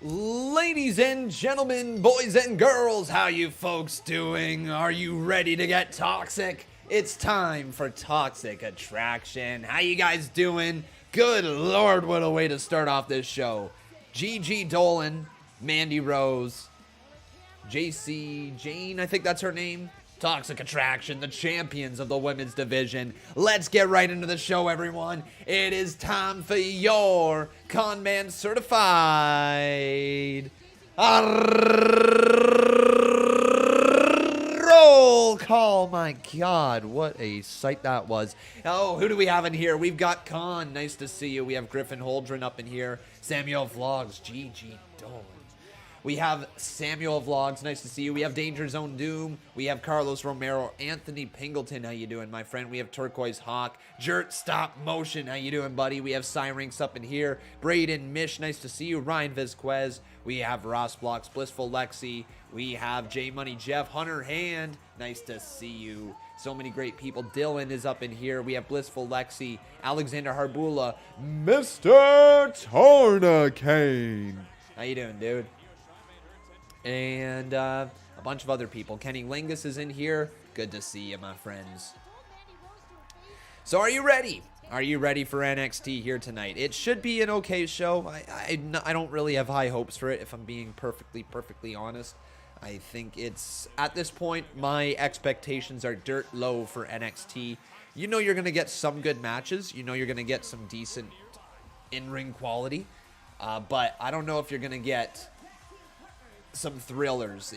Ladies and gentlemen, boys and girls, how you folks doing? Are you ready to get toxic? It's time for Toxic Attraction. How you guys doing? Good Lord, what a way to start off this show. Gigi Dolan, Mandy Rose, JC Jane, I think that's her name. Toxic Attraction, the champions of the women's division. Let's get right into the show, everyone. It is time for your Con Man Certified roll call. My God, what a sight that was. Oh, who do we have in here? We've got Con. Nice to see you. We have Griffin Holdren up in here. Samuel Vlogs, Gigi Dolan. We have Samuel Vlogs, nice to see you. We have Danger Zone Doom. We have Carlos Romero, Anthony Pingleton, how you doing, my friend? We have Turquoise Hawk, Jert Stop Motion, how you doing, buddy? We have Cyrinx up in here. Braden Mish, nice to see you. Ryan Vizquez. We have Ross Blocks, Blissful Lexi. We have J Money Jeff, Hunter Hand, nice to see you. So many great people. Dylan is up in here. We have Blissful Lexi, Alexander Harbula, Mr. Tornacane. How you doing, dude? And a bunch of other people. Kenny Lingus is in here. Good to see you, my friends. So are you ready? Are you ready for NXT here tonight? It should be an okay show. I don't really have high hopes for it, if I'm being perfectly honest. I think it's, at this point, my expectations are dirt low for NXT. You know you're going to get some good matches. You know you're going to get some decent in-ring quality. But I don't know if you're going to get some thrillers.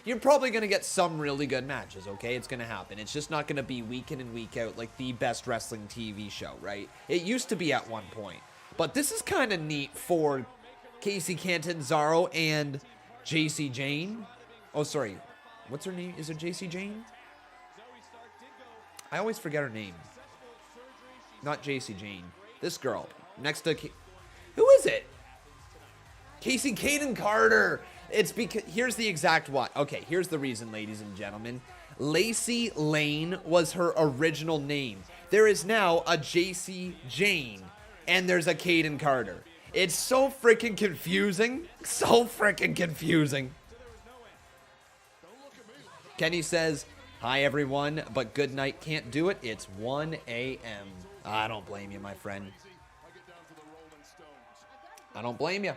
You're probably going to get some really good matches, okay? It's going to happen. It's just not going to be week in and week out like the best wrestling TV show, right? It used to be at one point. But this is kind of neat for Casey Catanzaro and JC Jane. Oh, sorry. What's her name? Is it JC Jane? I always forget her name. Not JC Jane. This girl. Next to... Who is it? Casey Caden Carter. It's because, here's the exact what. Okay, here's the reason, ladies and gentlemen. Lacey Lane was her original name. There is now a JC Jane, and there's a Caden Carter. It's so freaking confusing. So freaking confusing. Kenny says, hi everyone, but good night can't do it. It's 1 a.m. I don't blame you, my friend. I don't blame you.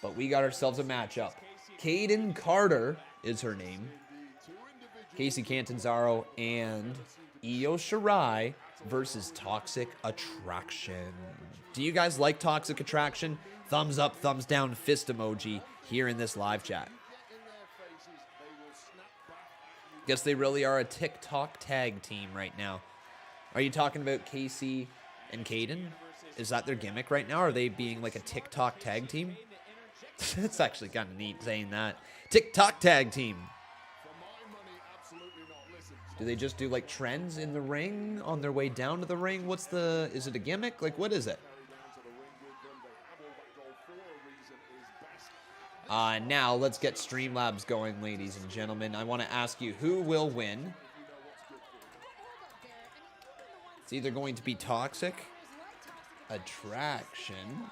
But we got ourselves a matchup. Caden Carter is her name. Casey Catanzaro and Io Shirai versus Toxic Attraction. Do you guys like Toxic Attraction? Thumbs up, thumbs down, fist emoji here in this live chat. Guess they really are a TikTok tag team right now. Are you talking about Casey and Caden? Is that their gimmick right now? Are they being like a TikTok tag team? It's actually kind of neat saying that. TikTok tag team. Do they just do like trends in the ring on their way down to the ring? What's the, is it a gimmick? Like, what is it? Now let's get Streamlabs going, ladies and gentlemen. I want to ask you, who will win? It's either going to be Toxic Attraction,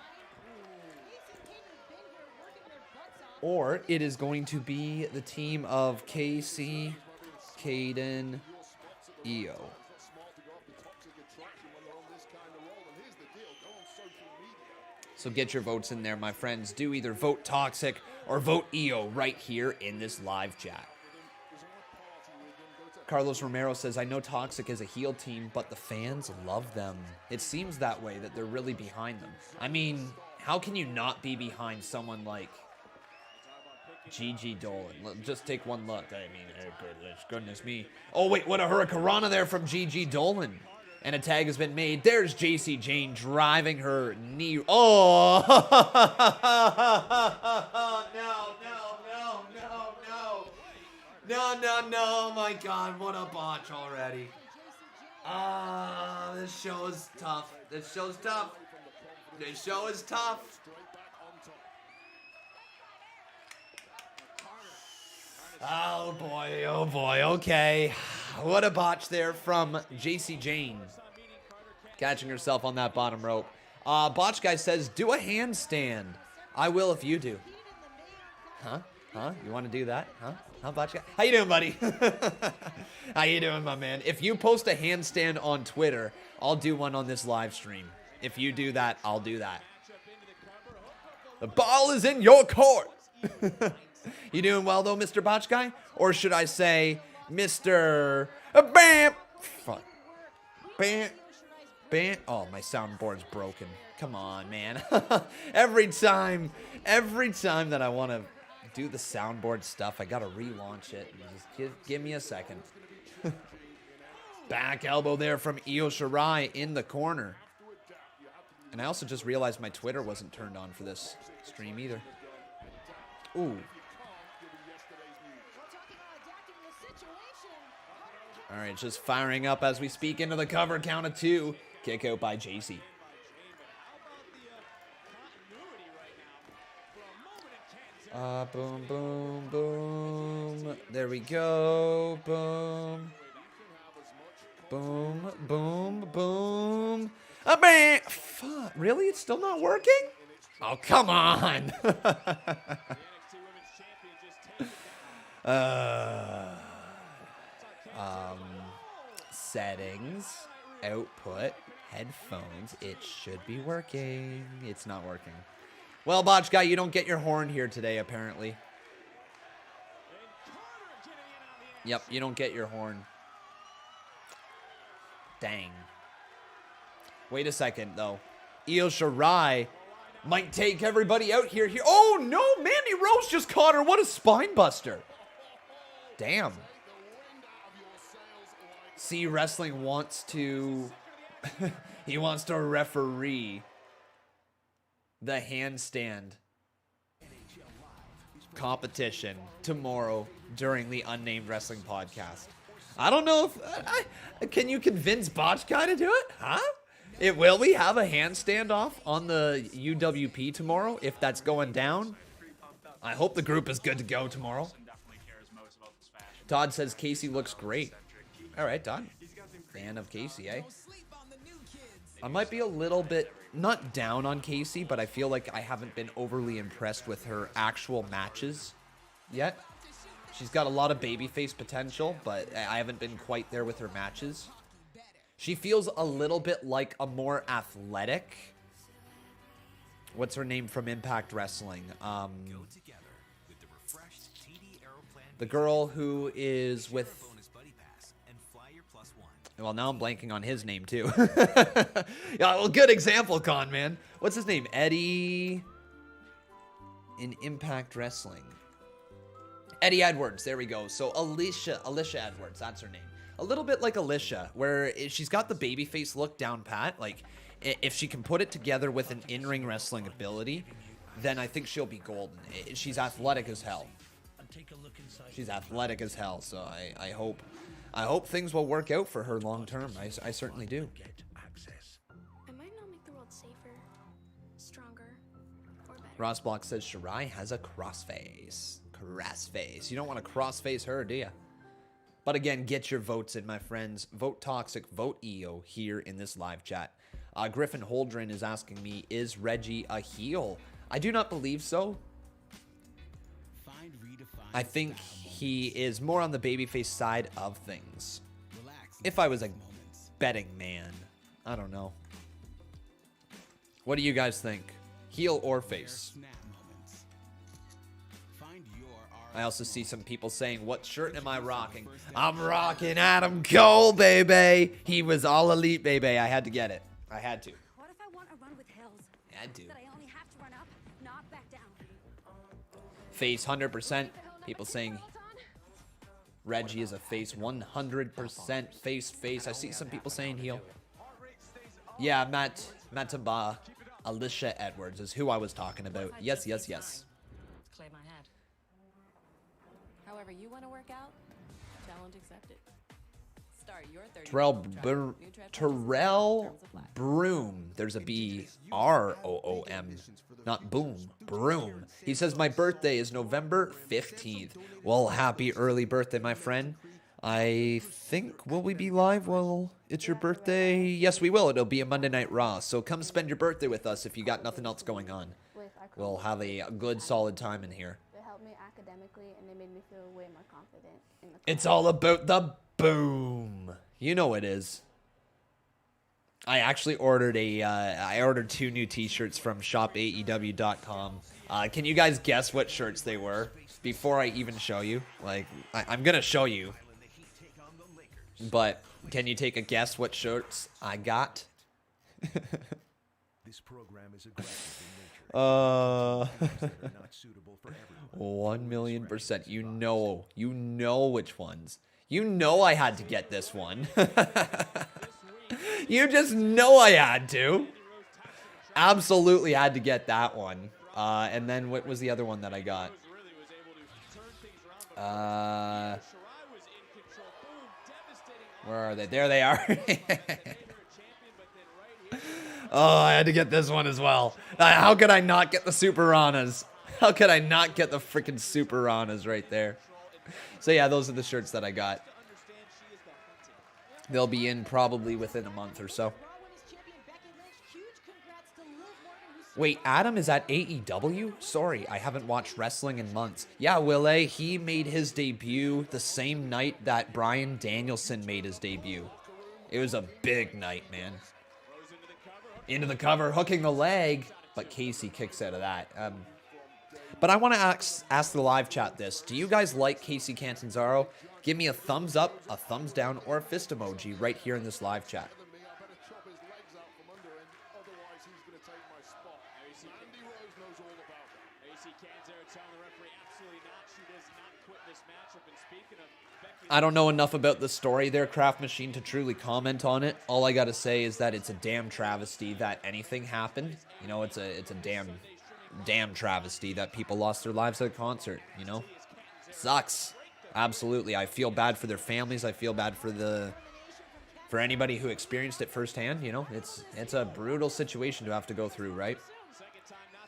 or it is going to be the team of Casey, Caden, Io. So get your votes in there, my friends. Do either vote Toxic or vote Io right here in this live chat. Carlos Romero says, I know Toxic is a heel team, but the fans love them. It seems that way, that they're really behind them. I mean, how can you not be behind someone like Gigi Dolan? Just take one look. I mean, goodness me. Oh, wait, what a hurricanrana there from Gigi Dolan. And a tag has been made. There's JC Jane driving her knee. Oh! No, my God, what a botch already. This show is tough. This show is tough. Oh boy, okay. What a botch there from JC Jane. Catching herself on that bottom rope. Botch guy says, do a handstand. I will if you do. Huh? Huh? You want to do that? Huh? How about you? How you doing, buddy? How you doing, my man? If you post a handstand on Twitter, I'll do one on this live stream. If you do that, I'll do that. The ball is in your court. You doing well, though, Mr. Botch Guy? Or should I say, Mr. Bam? Fuck. Bam. Bam. Oh, my soundboard's broken. Come on, man. Every time that I want to do the soundboard stuff, I got to relaunch it. Just give me a second. Back elbow there from Io Shirai in the corner. And I also just realized my Twitter wasn't turned on for this stream either. Ooh. All right, just firing up as we speak into the cover. Count of 2. Kick out by Gacy. Boom, boom, boom. There we go. Boom. Boom, boom, boom. Bam! Fuck, really? It's still not working? Oh, come on. Settings, output, headphones. It should be working. It's not working. Well, Botch Guy, you don't get your horn here today, apparently. Yep, you don't get your horn. Dang. Wait a second, though. Io Shirai might take everybody out here. Oh, no! Mandy Rose just caught her. What a spine buster. Damn. See, wrestling wants to... he wants to referee the handstand competition tomorrow during the Unnamed Wrestling Podcast. I don't know if... can you convince Botch Guy to do it? Huh? Will we have a handstand off on the UWP tomorrow if that's going down? I hope the group is good to go tomorrow. Todd says Casey looks great. All right, Todd. Fan of Casey, eh? I might be a little bit, not down on Casey, but I feel like I haven't been overly impressed with her actual matches yet. She's got a lot of babyface potential, but I haven't been quite there with her matches. She feels a little bit like a more athletic... What's her name from Impact Wrestling? The girl who is with... Well, now I'm blanking on his name, too. Yeah, well, good example, Con, man. What's his name? Eddie... in Impact Wrestling. Eddie Edwards, there we go. So Alicia Edwards, that's her name. A little bit like Alicia, where she's got the babyface look down pat. Like, if she can put it together with an in-ring wrestling ability, then I think she'll be golden. She's athletic as hell. She's athletic as hell, so I hope things will work out for her long term. I certainly do. I might not make the world safer, stronger, or better. Ross Block says Shirai has a crossface. Crossface. You don't want to crossface her, do you? But again, get your votes in, my friends. Vote Toxic, vote EO here in this live chat. Griffin Holdren is asking me, is Reggie a heel? I do not believe so. I think he is more on the babyface side of things. If I was a betting man, I don't know. What do you guys think? Heel or face? I also see some people saying, what shirt am I rocking? I'm rocking Adam Cole, baby. He was all elite, baby. I had to get it. I had to. What if I want a run with Hills? Had to. That I only have to run up, not back down. Face 100%. People saying Reggie is a face 100% face. I see some people saying heel. Yeah, Matamba, Alicia Edwards is who I was talking about. Yes. Claim I had. However you want to work out, challenge accepted. Start your 30 Terrell Broom. There's a B-R-O-O-M. Not boom. Broom. He says, my birthday is November 15th. Well, happy early birthday, my friend. I think, will we be live? Well, it's your birthday. Yes, we will. It'll be a Monday Night Raw. So come spend your birthday with us if you got nothing else going on. we'll have a good solid time in here. They helped me academically, and they made me feel way more confident in the class. It's all about the boom. You know it is. I actually ordered I ordered 2 new t-shirts from shopaew.com. Can you guys guess what shirts they were before I even show you? Like, I'm going to show you. But can you take a guess what shirts I got? This program is aggressive in nature. 1,000,000%. You know which ones. You know I had to get this one. You just know I had to. Absolutely had to get that one. And then what was the other one that I got? Where are they? There they are. Oh, I had to get this one as well. How could I not get the Super Ranas? How could I not get the freaking Super Ranas right there? So yeah, those are the shirts that I got. They'll be in probably within a month or so. Wait, Adam is at AEW? Sorry, I haven't watched wrestling in months. Yeah, Wille, he made his debut the same night that Bryan Danielson made his debut. It was a big night, man. Into the cover, hooking the leg, but Casey kicks out of that. But I want to ask the live chat this. Do you guys like Casey Catanzaro? Give me a thumbs up, a thumbs down, or a fist emoji right here in this live chat. I don't know enough about the story there, Craft Machine, to truly comment on it. All I gotta say is that it's a damn travesty that anything happened. You know, it's a damn travesty that people lost their lives at a concert, you know? Sucks. Absolutely. I feel bad for their families. I feel bad for anybody who experienced it firsthand, you know? It's a brutal situation to have to go through, right?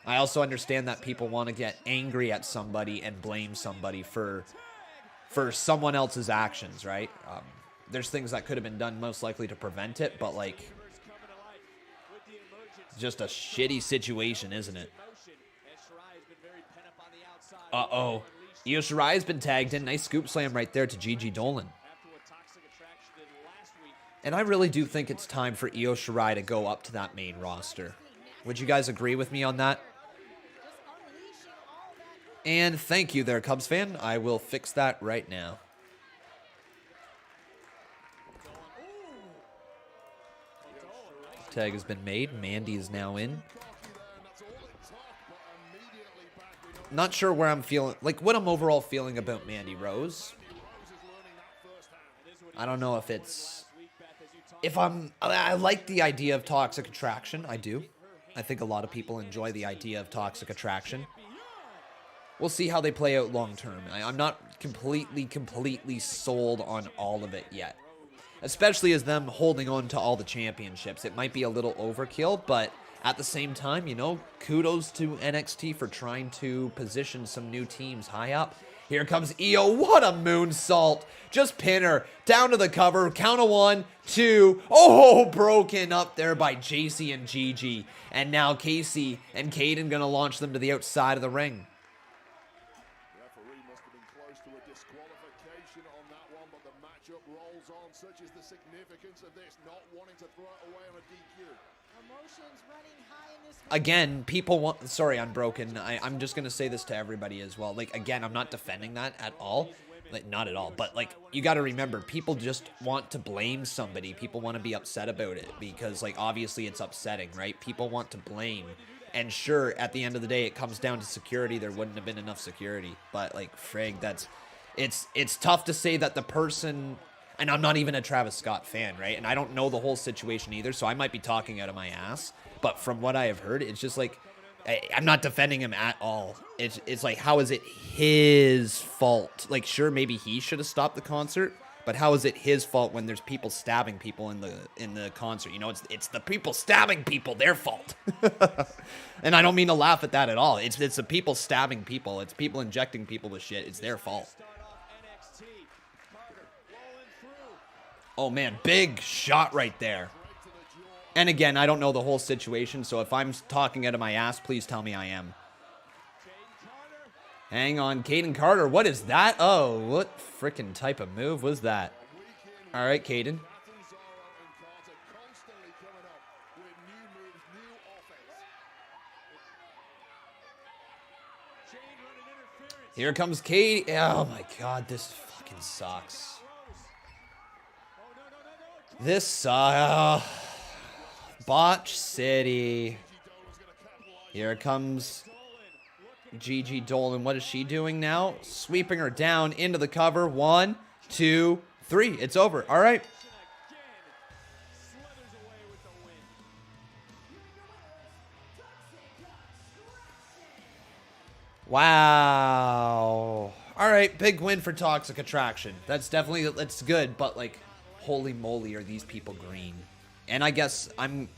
I also understand that people want to get angry at somebody and blame somebody for someone else's actions, right? There's things that could have been done most likely to prevent it, but like, just a shitty situation, isn't it? Uh-oh. Io Shirai has been tagged in. Nice scoop slam right there to Gigi Dolan. And I really do think it's time for Io Shirai to go up to that main roster. Would you guys agree with me on that? And thank you there, Cubs fan. I will fix that right now. Tag has been made. Mandy is now in. Not sure where I'm feeling, like what I'm overall feeling about Mandy Rose. I don't know if I like the idea of Toxic Attraction. I do. I think a lot of people enjoy the idea of Toxic Attraction. We'll see how they play out long term. I'm not completely sold on all of it yet. Especially as them holding on to all the championships. It might be a little overkill, but at the same time, you know, kudos to NXT for trying to position some new teams high up. Here comes Io. What a moonsault. Just pin her. Down to the cover. Count of 1, 2. Oh, broken up there by JC and Gigi. And now Casey and Caden going to launch them to the outside of the ring. Such is the significance of this, not wanting to throw it away on a DQ. Emotions running high in this. Again, people want... Sorry, Unbroken. I'm just going to say this to everybody as well. Like, again, I'm not defending that at all. Like, not at all. But, like, you got to remember, people just want to blame somebody. People want to be upset about it because, like, obviously it's upsetting, right? People want to blame. And sure, at the end of the day, it comes down to security. There wouldn't have been enough security. But, like, frig, that's... It's tough to say that the person... And I'm not even a Travis Scott fan, right? And I don't know the whole situation either, so I might be talking out of my ass. But from what I have heard, it's just like, I'm not defending him at all. It's like, how is it his fault? Like, sure, maybe he should have stopped the concert, but how is it his fault when there's people stabbing people in the concert? You know, it's the people stabbing people, their fault. And I don't mean to laugh at that at all. It's the people stabbing people. It's people injecting people with shit. It's their fault. Oh, man, big shot right there. And again, I don't know the whole situation, so if I'm talking out of my ass, please tell me I am. Hang on, Caden Carter. What is that? Oh, what freaking type of move was that? All right, Caden. Here comes Katie. Oh my God, this fucking sucks. This sucks. Botch City. Here comes Gigi Dolan. What is she doing now? Sweeping her down into the cover. 1, 2, 3. It's over. All right. Wow. All right, big win for Toxic Attraction. That's good, but like, holy moly, are these people green? And I guess I'm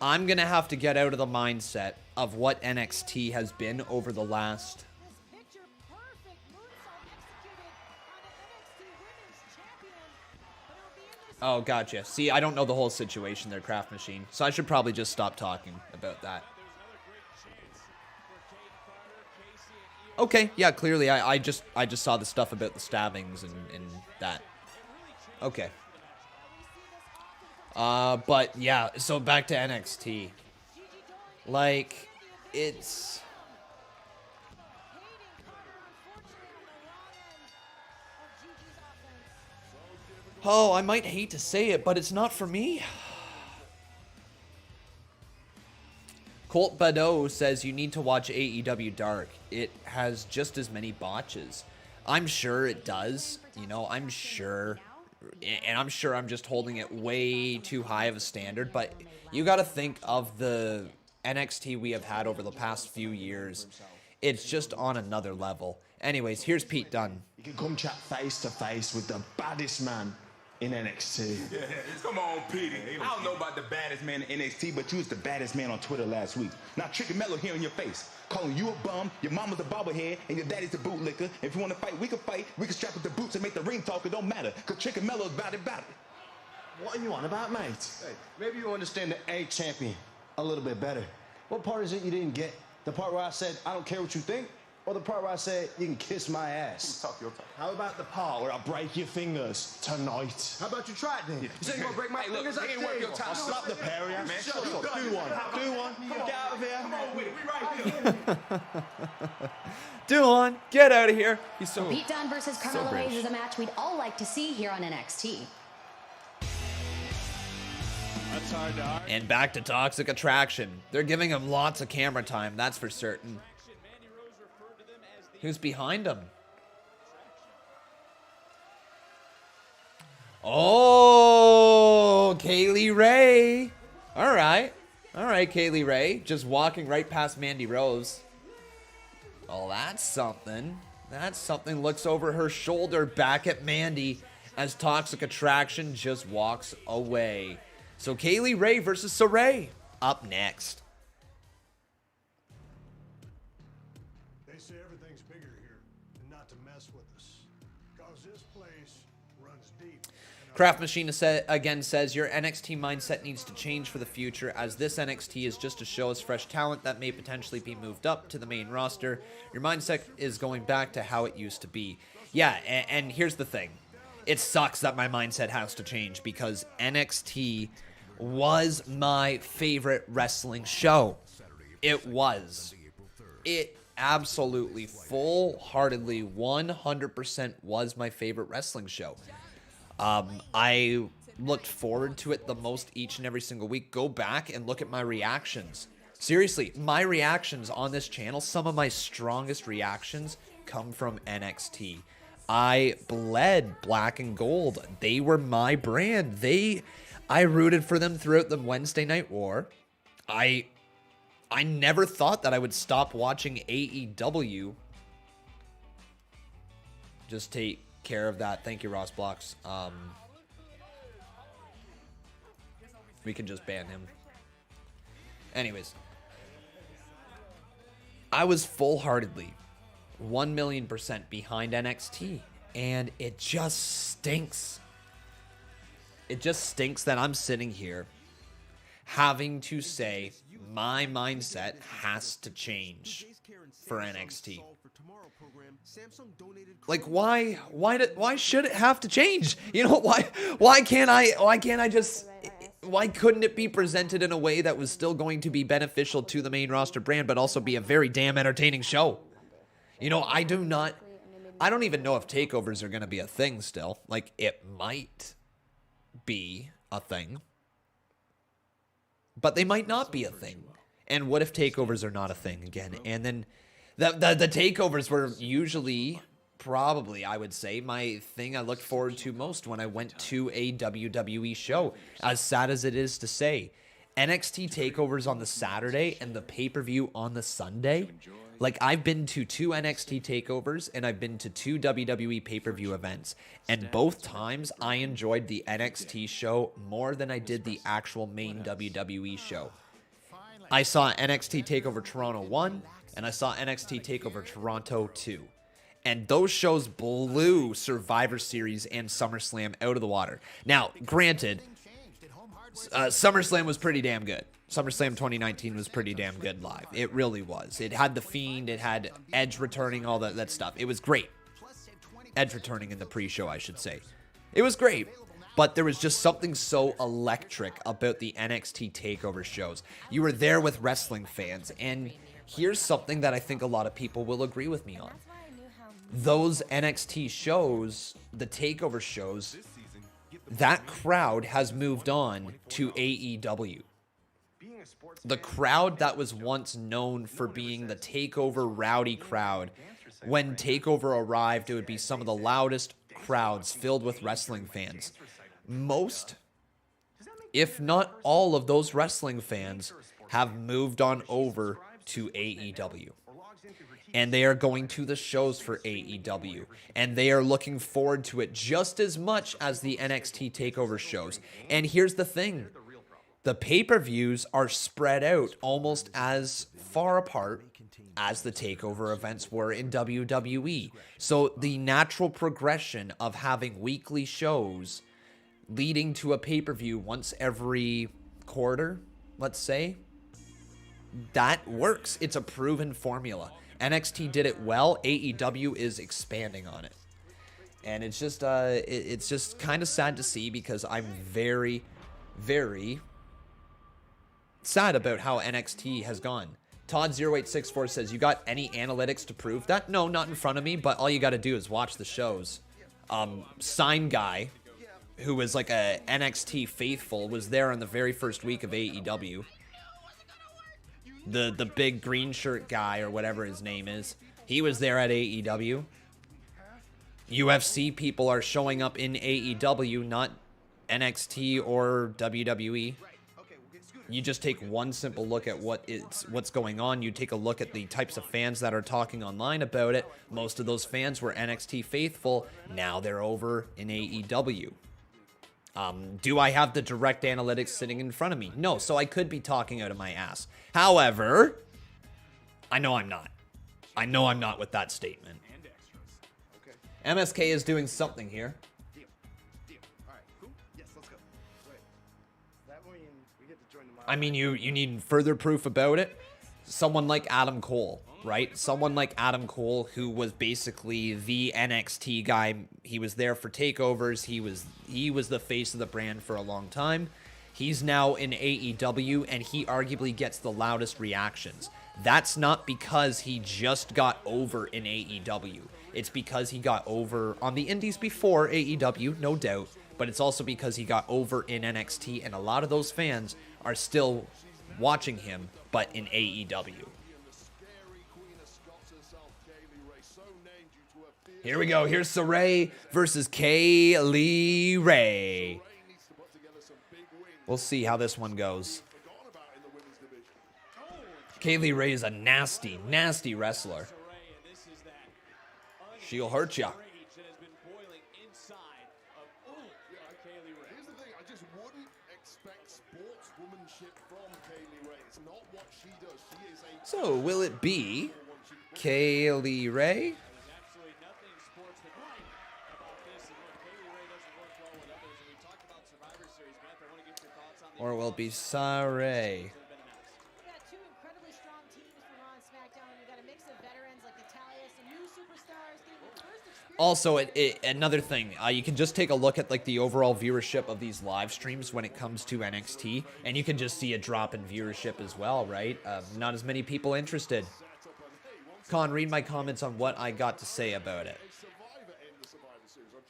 gonna have to get out of the mindset of what NXT has been over the last. Oh, gotcha. See, I don't know the whole situation there, Craft Machine, so I should probably just stop talking about that. Okay, yeah, clearly I just saw the stuff about the stabbings and that. Okay. But yeah, so back to NXT. Like, it's... Oh, I might hate to say it, but it's not for me. Colt Badeau says you need to watch AEW Dark. It has just as many botches. I'm sure it does. You know, I'm sure. And I'm sure I'm just holding it way too high of a standard. But you got to think of the NXT we have had over the past few years. It's just on another level. Anyways, here's Pete Dunne. You can come chat face to face with the baddest man in NXT. Yeah, come on, Petey. I don't know about the baddest man in NXT, but you was the baddest man on Twitter last week. Now, Tricky Mello here in your face, calling you a bum, your mama's a bobblehead, and your daddy's a bootlicker. If you want to fight, we can fight. We can strap with the boots and make the ring talk. It don't matter, because Tricky Mello's about it. What are you on about, mate? Hey, maybe you understand the A champion a little bit better. What part is it you didn't get? The part where I said, I don't care what you think? Or the part where I said, you can kiss my ass? Talk your talk. How about the part where I break your fingers tonight? How about you try it then? You say you're gonna break my fingers? Look, ain't worth your time. I'll slap the parry. Man, shut up. Do one. Get out of here. Come on with it. We right here. Do on. Get out of here. He's so... Pete Dunne versus Carmelo Hayes is a match we'd all like to see here on NXT. That's hard to argue. And back to Toxic Attraction. They're giving him lots of camera time, that's for certain. Who's behind him? Oh, Kaylee Ray. All right, Kaylee Ray. Just walking right past Mandy Rose. Oh, that's something. That's something. Looks over her shoulder back at Mandy as Toxic Attraction just walks away. So Kaylee Ray versus Sarray up next. They say everything's bigger here, and not to mess with us, because this place runs deep. Craft Machine again says, your NXT mindset needs to change for the future, as this NXT is just to show us fresh talent that may potentially be moved up to the main roster. Your mindset is going back to how it used to be. Yeah, and here's the thing. It sucks that my mindset has to change, because NXT was my favorite wrestling show. It was. It absolutely, full-heartedly, 100% was my favorite wrestling show. I looked forward to it the most each and every single week. Go back and look at my reactions. Seriously, my reactions on this channel, some of my strongest reactions come from NXT. I bled black and gold. They were my brand. I rooted for them throughout the Wednesday Night War. I never thought that I would stop watching AEW. Just take care of that. Thank you, Ross Blocks. We can just ban him. Anyways. I was full-heartedly 1,000,000% behind NXT. And it just stinks. It just stinks that I'm sitting here having to say my mindset has to change for NXT. Like, why should it have to change? You know, why can't I just, why couldn't it be presented in a way that was still going to be beneficial to the main roster brand, but also be a very damn entertaining show? You know, I don't even know if takeovers are going to be a thing still. Like, it might be a thing, but they might not be a thing. And what if takeovers are not a thing again? And then the takeovers were usually, probably, I would say, my thing I looked forward to most when I went to a WWE show. As sad as it is to say, NXT takeovers on the Saturday and the pay-per-view on the Sunday. Like, I've been to 2 NXT takeovers and I've been to 2 WWE pay-per-view events. And both times I enjoyed the NXT show more than I did the actual main WWE show. I saw NXT TakeOver Toronto 1 and I saw NXT TakeOver Toronto 2. And those shows blew Survivor Series and SummerSlam out of the water. Now, granted, SummerSlam was pretty damn good. SummerSlam 2019 was pretty damn good live. It really was. It had The Fiend. It had Edge returning, all that stuff. It was great. Edge returning in the pre-show, I should say. It was great. But there was just something so electric about the NXT TakeOver shows. You were there with wrestling fans. And here's something that I think a lot of people will agree with me on. Those NXT shows, the TakeOver shows, that crowd has moved on to AEW. The crowd that was once known for being the TakeOver rowdy crowd, when TakeOver arrived, it would be some of the loudest crowds filled with wrestling fans. Most, if not all of those wrestling fans have moved on over to AEW. And they are going to the shows for AEW. And they are looking forward to it just as much as the NXT TakeOver shows. And here's the thing. The pay-per-views are spread out almost as far apart as the TakeOver events were in WWE. So the natural progression of having weekly shows leading to a pay-per-view once every quarter, let's say, that works. It's a proven formula. NXT did it well. AEW is expanding on it. And it's just kind of sad to see, because I'm very, very sad about how NXT has gone. Todd0864 says, you got any analytics to prove that? No, not in front of me, but all you got to do is watch the shows. Sign Guy, who was like a NXT faithful, was there on the very first week of AEW. The big green shirt guy, or whatever his name is, he was there at AEW. UFC people are showing up in AEW, not NXT or WWE. You just take one simple look at what's going on. You take a look at the types of fans that are talking online about it. Most of those fans were NXT faithful. Now they're over in AEW. Do I have the direct analytics sitting in front of me? No, so I could be talking out of my ass. However, I know I'm not. I know I'm not with that statement. MSK is doing something here. I mean, you need further proof about it. Someone like Adam Cole, right? Someone like Adam Cole, who was basically the NXT guy. He was there for takeovers. He was the face of the brand for a long time. He's now in AEW, and he arguably gets the loudest reactions. That's not because he just got over in AEW. It's because he got over on the indies before AEW, no doubt. But it's also because he got over in NXT, and a lot of those fans are still watching him, but in AEW. Here we go. Here's Sarray versus Kaylee Ray. We'll see how this one goes. Kaylee Ray is a nasty, nasty wrestler. She'll hurt ya. So, will it be Kaylee Ray? Or will it be Sarray? Also, another thing, you can just take a look at like the overall viewership of these live streams when it comes to NXT, and you can just see a drop in viewership as well, right? Not as many people interested. Con, read my comments on what I got to say about it.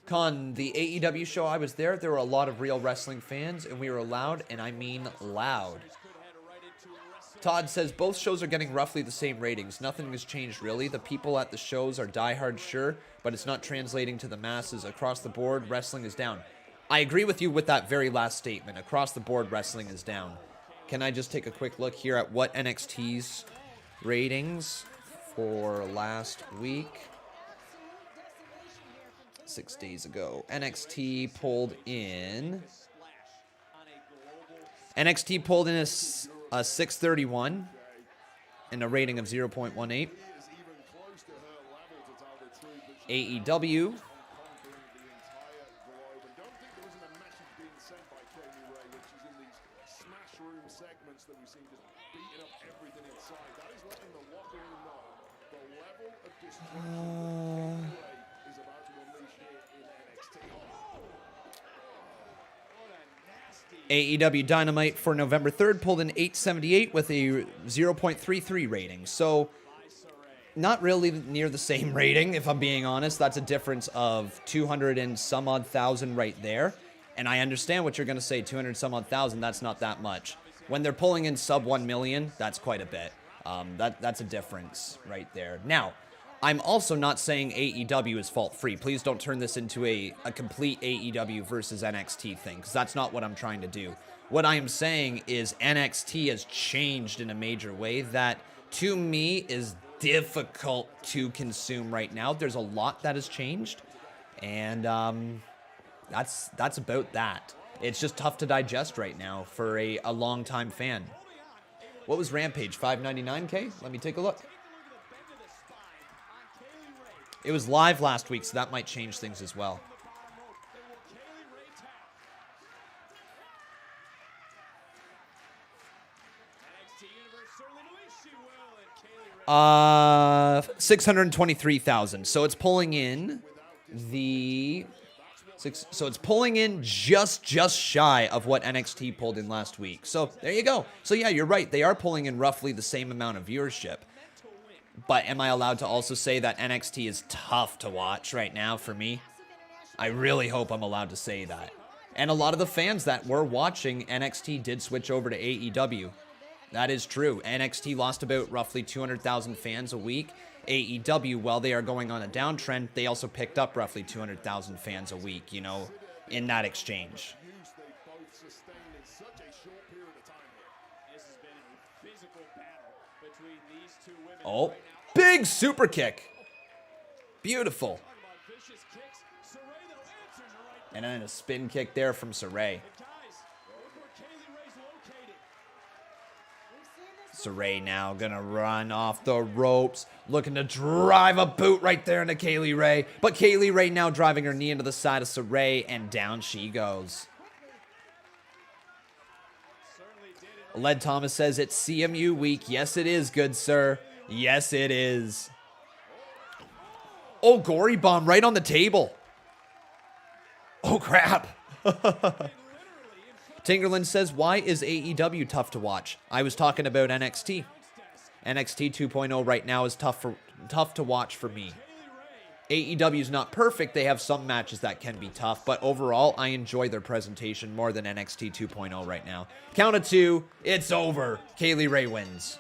Con, the AEW show I was there were a lot of real wrestling fans, and we were loud, and I mean loud. Todd says both shows are getting roughly the same ratings. Nothing has changed really. The people at the shows are diehard, sure, but it's not translating to the masses. Across the board, wrestling is down. I agree with you with that very last statement. Across the board, wrestling is down. Can I just take a quick look here at what NXT's ratings for last week? 6 days ago. NXT pulled in a 631 and a rating of 0.18. AEW AEW Dynamite for November 3rd pulled in 878 with a 0.33 rating. So, not really near the same rating, if I'm being honest. That's a difference of 200 and some odd thousand right there. And I understand what you're going to say, 200 some odd thousand, that's not that much. When they're pulling in sub 1 million, that's quite a bit. That's a difference right there. Now, I'm also not saying AEW is fault-free. Please don't turn this into a complete AEW versus NXT thing, because that's not what I'm trying to do. What I am saying is NXT has changed in a major way that, to me, is difficult to consume right now. There's a lot that has changed, and that's about that. It's just tough to digest right now for a long-time fan. What was Rampage, $5.99K? Let me take a look. It was live last week, so that might change things as well. $623,000. So it's pulling in just shy of what NXT pulled in last week. So there you go. So yeah, you're right. They are pulling in roughly the same amount of viewership. But am I allowed to also say that NXT is tough to watch right now for me? I really hope I'm allowed to say that. And a lot of the fans that were watching NXT did switch over to AEW. That is true. NXT lost about roughly 200,000 fans a week. AEW, while they are going on a downtrend, they also picked up roughly 200,000 fans a week, you know, in that exchange. Oh, big super kick. Beautiful. And then a spin kick there from Sarray. Sarray now gonna run off the ropes, looking to drive a boot right there into Kaylee Ray. But Kaylee Ray now driving her knee into the side of Sarray, and down she goes. Led Thomas says it's CMU week. Yes, it is, good sir. Yes, it is. Oh, gory bomb right on the table. Oh, crap. Tingerland says, why is AEW tough to watch? I was talking about NXT. NXT 2.0 right now is tough to watch for me. AEW is not perfect. They have some matches that can be tough, but overall, I enjoy their presentation more than NXT 2.0 right now. Count of 2, it's over. Kaylee Ray wins.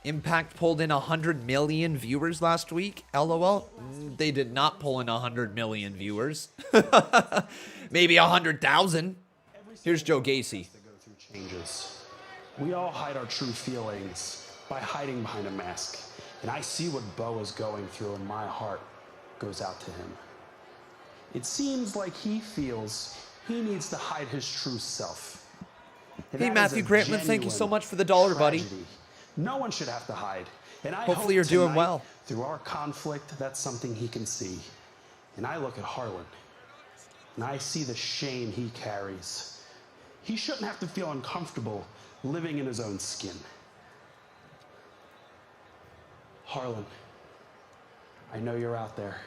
Impact pulled in 100 million viewers last week. LOL. They did not pull in 100 million viewers. Maybe 100,000. Here's Joe Gacy. Changes. We all hide our true feelings by hiding behind a mask. And I see what Bo is going through, and my heart goes out to him. It seems like he feels he needs to hide his true self. And hey, Matthew Grantland, thank you so much for the $1, buddy. No one should have to hide. And I Hopefully hope you're doing tonight, well. Through our conflict, that's something he can see. And I look at Harlan, and I see the shame he carries. He shouldn't have to feel uncomfortable living in his own skin. Harlan, I know you're out there.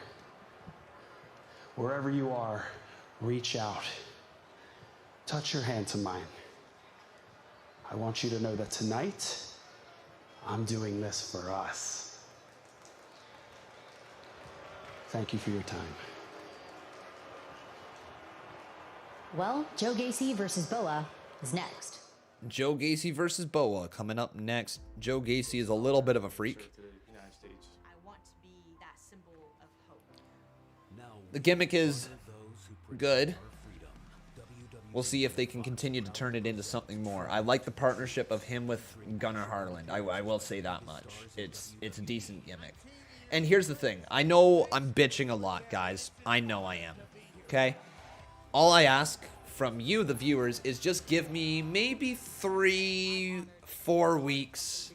Wherever you are, reach out. Touch your hand to mine. I want you to know that tonight, I'm doing this for us. Thank you for your time. Well, Joe Gacy versus Boa is next. Joe Gacy versus Boa coming up next. Joe Gacy is a little bit of a freak. I want to be that symbol of hope. The gimmick is good. We'll see if they can continue to turn it into something more. I like the partnership of him with Gunnar Harland. I will say that much. It's a decent gimmick. And here's the thing. I know I'm bitching a lot, guys. I know I am. Okay? All I ask from you, the viewers, is just give me maybe 3-4 weeks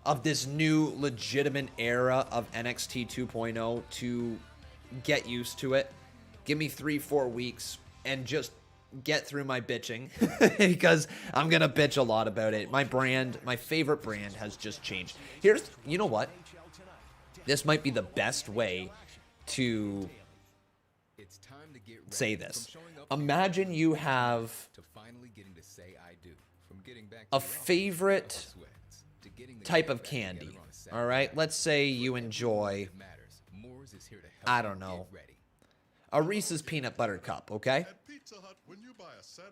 of this new legitimate era of NXT 2.0 to get used to it. Give me 3-4 weeks and just get through my bitching because I'm going to bitch a lot about it. My favorite brand has just changed. You know what? This might be the best way to say this. Imagine you have a favorite type of candy. All right? Let's say you enjoy, I don't know, a Reese's Peanut Butter Cup, okay?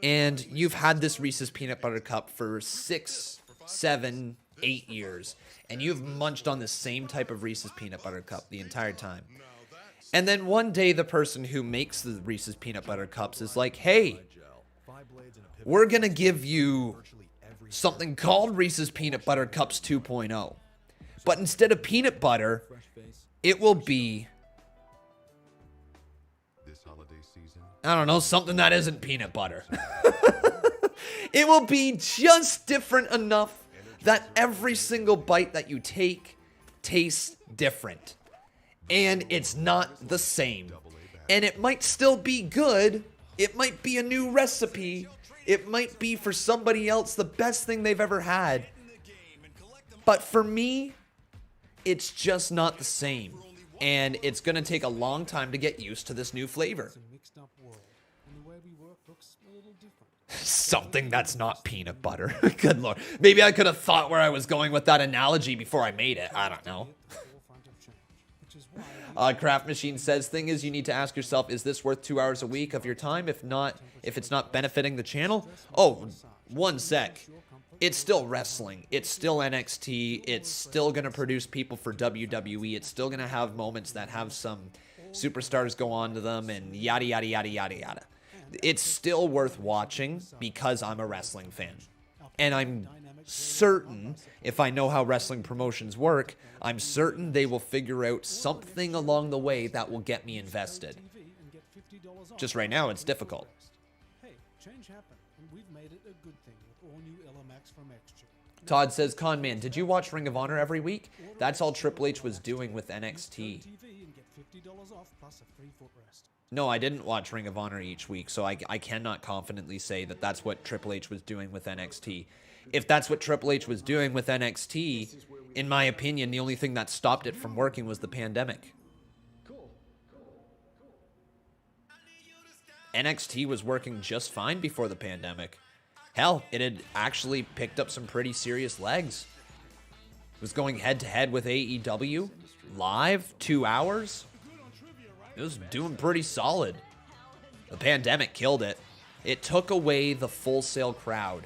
And you've had this Reese's Peanut Butter Cup for 6, 7, 8 years. And you've munched on the same type of Reese's Peanut Butter Cup the entire time. And then one day the person who makes the Reese's Peanut Butter Cups is like, hey, we're going to give you something called Reese's Peanut Butter Cups 2.0. But instead of peanut butter, it will be, I don't know, something that isn't peanut butter. It will be just different enough that every single bite that you take tastes different. And it's not the same. And it might still be good. It might be a new recipe. It might be for somebody else the best thing they've ever had. But for me, it's just not the same. And it's going to take a long time to get used to this new flavor. Something that's not peanut butter. Good lord. Maybe I could have thought where I was going with that analogy before I made it. I don't know. Craft Machine says, thing is, you need to ask yourself, is this worth 2 hours a week of your time? If it's not benefiting the channel? Oh, one sec. It's still wrestling. It's still NXT. It's still going to produce people for WWE. It's still going to have moments that have some superstars go on to them and yada, yada, yada, yada, yada. It's still worth watching because I'm a wrestling fan. And I'm certain, if I know how wrestling promotions work, I'm certain they will figure out something along the way that will get me invested. Just right now, it's difficult. Todd says, Conman, did you watch Ring of Honor every week? That's all Triple H was doing with NXT. No, I didn't watch Ring of Honor each week, so I cannot confidently say that that's what Triple H was doing with NXT. If that's what Triple H was doing with NXT, in my opinion, the only thing that stopped it from working was the pandemic. NXT was working just fine before the pandemic. Hell, it had actually picked up some pretty serious legs. It was going head-to-head with AEW, live, 2 hours. It was doing pretty solid. The pandemic killed it. It took away the Full Sail crowd,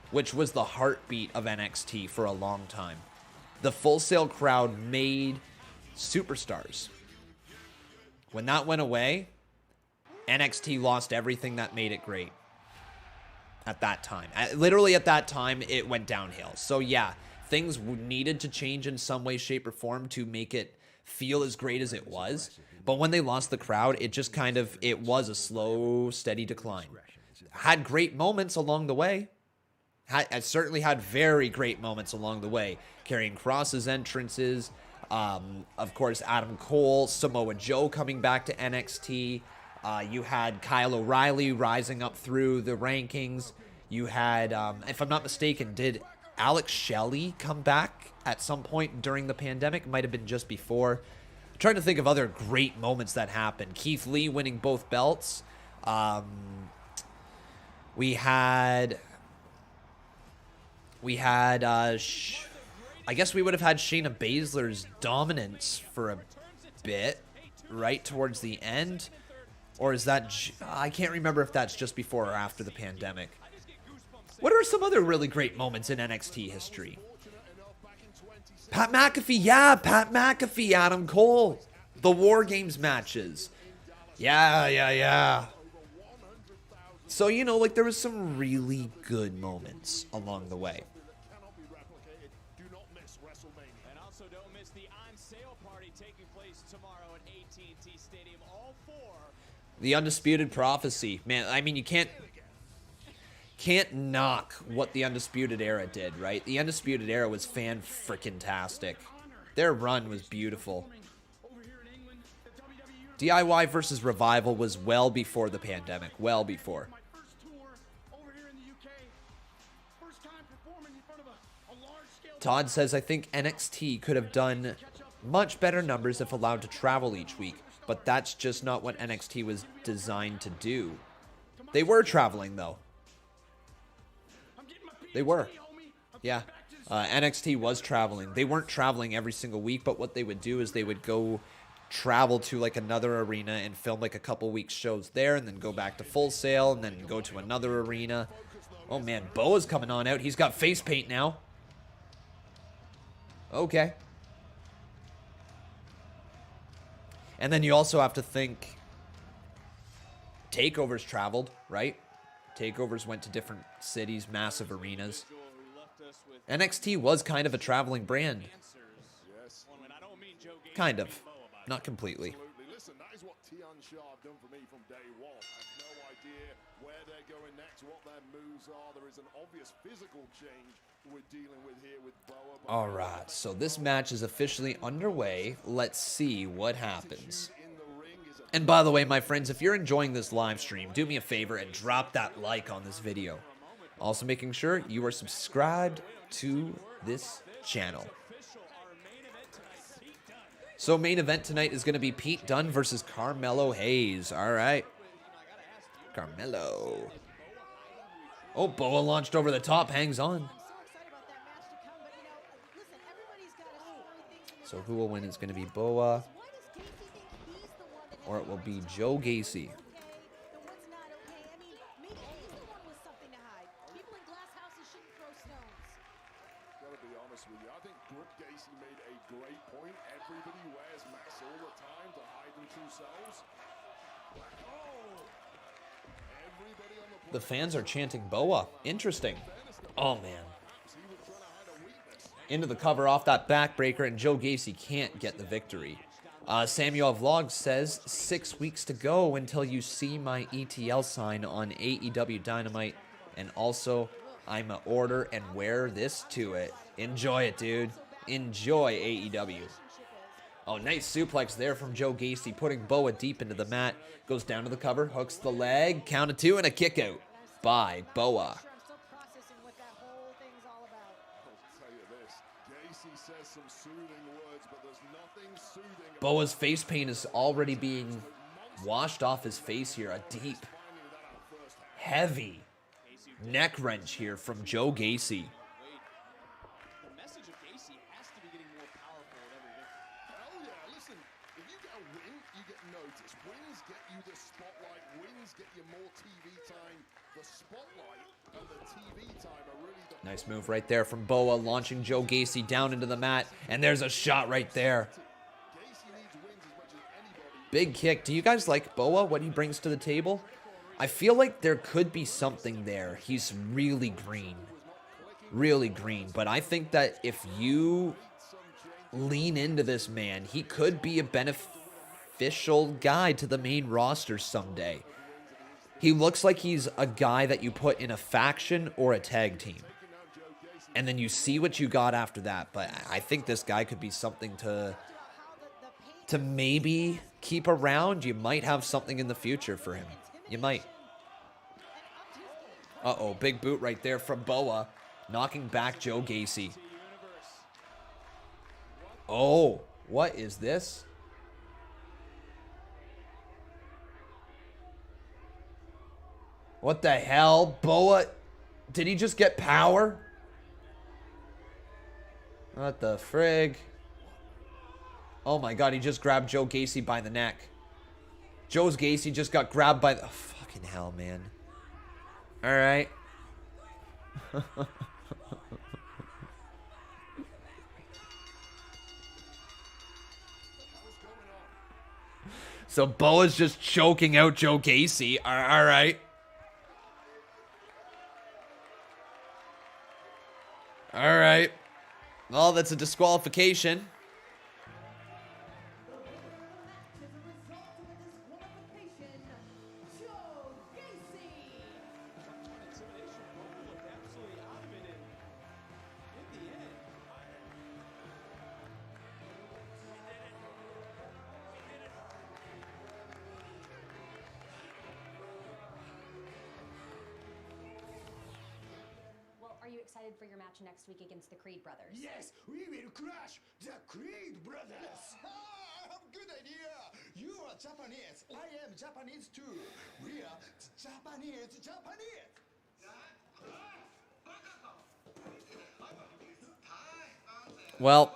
which was the heartbeat of NXT for a long time. The Full Sail crowd made superstars. When that went away, NXT lost everything that made it great. At that time. Literally at that time, it went downhill. So yeah, things needed to change in some way, shape, or form to make it feel as great as it was. But when they lost the crowd, it just kind of, it was a slow, steady decline. Had great moments along the way. certainly had very great moments along the way. Karrion Kross's entrances, of course, Adam Cole, Samoa Joe coming back to NXT. You had Kyle O'Reilly rising up through the rankings. You had, if I'm not mistaken, did Alex Shelley come back at some point during the pandemic? Might have been just before. I'm trying to think of other great moments that happened. Keith Lee winning both belts. We had, I guess we would have had Shayna Baszler's dominance for a bit, right towards the end. Or is that, I can't remember if that's just before or after the pandemic. What are some other really great moments in NXT history? Pat McAfee, yeah, Pat McAfee, Adam Cole. The War Games matches. Yeah. So, you know, like, there was some really good moments along the way. And also don't miss the on-sale party taking place tomorrow at AT&T Stadium. All four. The Undisputed Prophecy. Man, I mean, you can't knock what the Undisputed Era did, right? The Undisputed Era was fan-frickin-tastic. Their run was beautiful. DIY versus Revival was well before the pandemic. Well before. Todd says, I think NXT could have done much better numbers if allowed to travel each week, but that's just not what NXT was designed to do. They were traveling, though. They were. Yeah. NXT was traveling. They weren't traveling every single week, but what they would do is they would go travel to like another arena and film like a couple weeks shows there and then go back to Full Sail and then go to another arena. Oh man, Boa's coming on out. He's got face paint now. Okay. And then you also have to think takeovers traveled, right? Takeovers went to different cities, massive arenas. NXT was kind of a traveling brand. Kind of. Not completely. Listen, that is what Tian Sha have done for me from day one. I have no idea where they're going next, what their moves are. There is an obvious physical change we're dealing with here with Boa. All right, so this match is officially underway. Let's see what happens. And by the way, my friends, if you're enjoying this live stream, do me a favor and drop that like on this video. Also making sure you are subscribed to this channel. So main event tonight is going to be Pete Dunne versus Carmelo Hayes. All right. Carmelo. Oh, Boa launched over the top, hangs on. So who will win? It's going to be Boa. Or it will be Joe Gacy. I think Gacy made a great point. Everybody wears masks all the time to hide their true selves. The fans are chanting Boa. Interesting. Oh, man. Into the cover off that backbreaker, and Joe Gacy can't get the victory. Samuel Vlog says, 6 weeks to go until you see my ETL sign on AEW Dynamite. And also, I'ma order and wear this to it. Enjoy it, dude. Enjoy AEW. Oh, nice suplex there from Joe Gacy, putting Boa deep into the mat. Goes down to the cover, hooks the leg, count of two, and a kick out by Boa. Boa's face paint is already being washed off his face here. A deep, heavy neck wrench here from Joe Gacy. Nice move right there from Boa, launching Joe Gacy down into the mat, and there's a shot right there. Big kick. Do you guys like Boa, what he brings to the table? I feel like there could be something there. He's really green. Really green. But I think that if you lean into this man, he could be a beneficial guy to the main roster someday. He looks like he's a guy that you put in a faction or a tag team. and then you see what you got after that. But I think this guy could be something to maybe keep around. You might have something in the future for him. You might. Uh-oh, big boot right there from Boa, knocking back Joe Gacy. Oh, what is this? What the hell? Boa, did he just get power? What the frig? Oh my god, he just grabbed Joe Gacy by the neck. Joe Gacy just got grabbed by the... Oh, fucking hell, man. Alright. So Boa's just choking out Joe Gacy. Alright. Alright. Well, that's a disqualification. Excited for your match next week against the Creed brothers. Yes, we will crush the Creed brothers. Good idea. You are Japanese. I am Japanese too. We are Japanese. Well,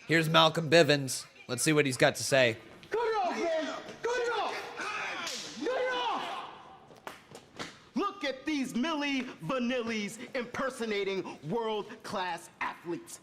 here's Malcolm Bivens. Let's see what he's got to say. Cut it off, man. Cut it off. Cut it off. Look at these Milli Vanillis impersonating world-class athletes.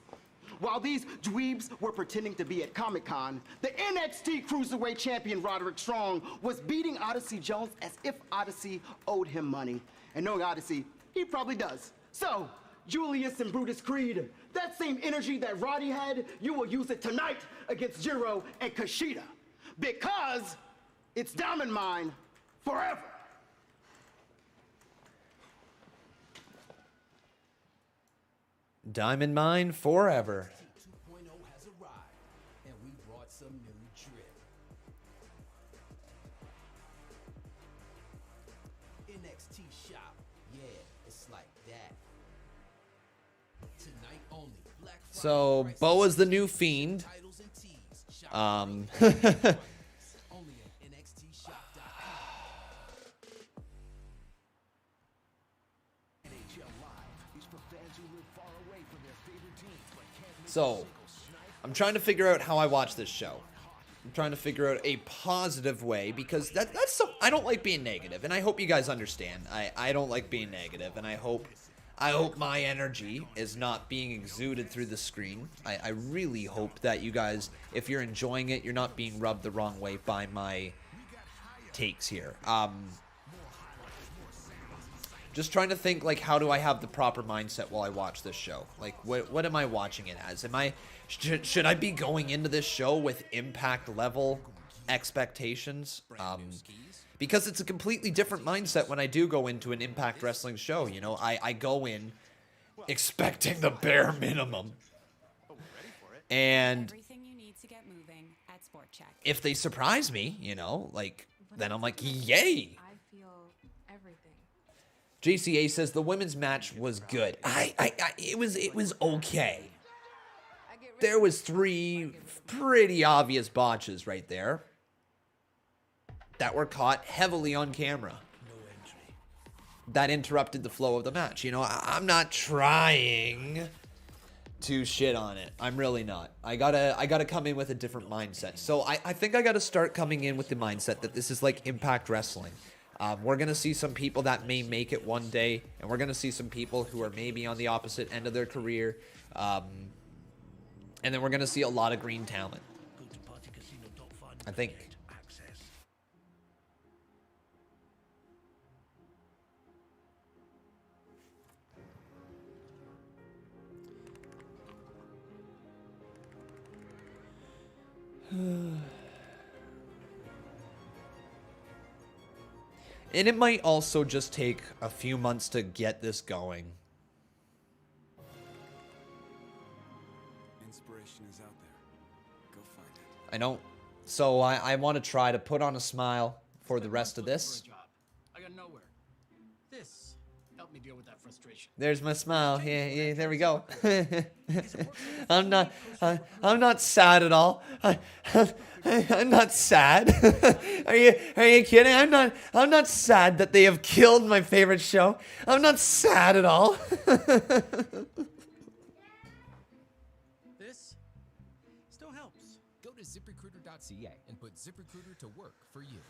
While these dweebs were pretending to be at Comic-Con, the NXT Cruiserweight Champion Roderick Strong was beating Odyssey Jones as if Odyssey owed him money. And knowing Odyssey, he probably does. So, Julius and Brutus Creed, that same energy that Roddy had, you will use it tonight against Jiro and Kushida. Because it's Diamond Mine forever. Diamond Mine forever. 2.0 has arrived, and we brought some new drip. NXT shop, yeah, it's like that. Tonight only, Black Friday. So, Boa's the new Fiend. Only at NXTshop.com. So, I'm trying to figure out how I watch this show. I'm trying to figure out a positive way, because that's so, I don't like being negative, and I hope you guys understand. I don't like being negative, and I hope my energy is not being exuded through the screen. I really hope that you guys, if you're enjoying it, you're not being rubbed the wrong way by my takes here. Just trying to think, like, how do I have the proper mindset while I watch this show? Like, what am I watching it as? Should I be going into this show with Impact level expectations? Because it's a completely different mindset when I do go into an Impact Wrestling show. You know, I go in expecting the bare minimum. And Everything you need to get moving at Sport Check. if they surprise me, you know, like, then I'm like, yay! I feel everything. JCA says the women's match was good. It was okay. There was 3 pretty obvious botches right there that were caught heavily on camera. That interrupted the flow of the match. You know, I'm not trying to shit on it. I'm really not. I gotta come in with a different mindset. So I think I gotta start coming in with the mindset that this is like Impact Wrestling. We're going to see some people that may make it one day, and we're going to see some people who are maybe on the opposite end of their career. And then we're going to see a lot of green talent, I think. And it might also just take a few months to get this going. inspiration is out there. Go find it. I don't. So I want to try to put on a smile for the rest of this. I got nowhere. This helped me deal with that frustration. There's my smile. Yeah, there we go. I'm not sad at all. I'm not sad. Are you kidding? I'm not sad that they have killed my favorite show. I'm not sad at all. This still helps. Go to ZipRecruiter.ca and put ZipRecruiter to work for you.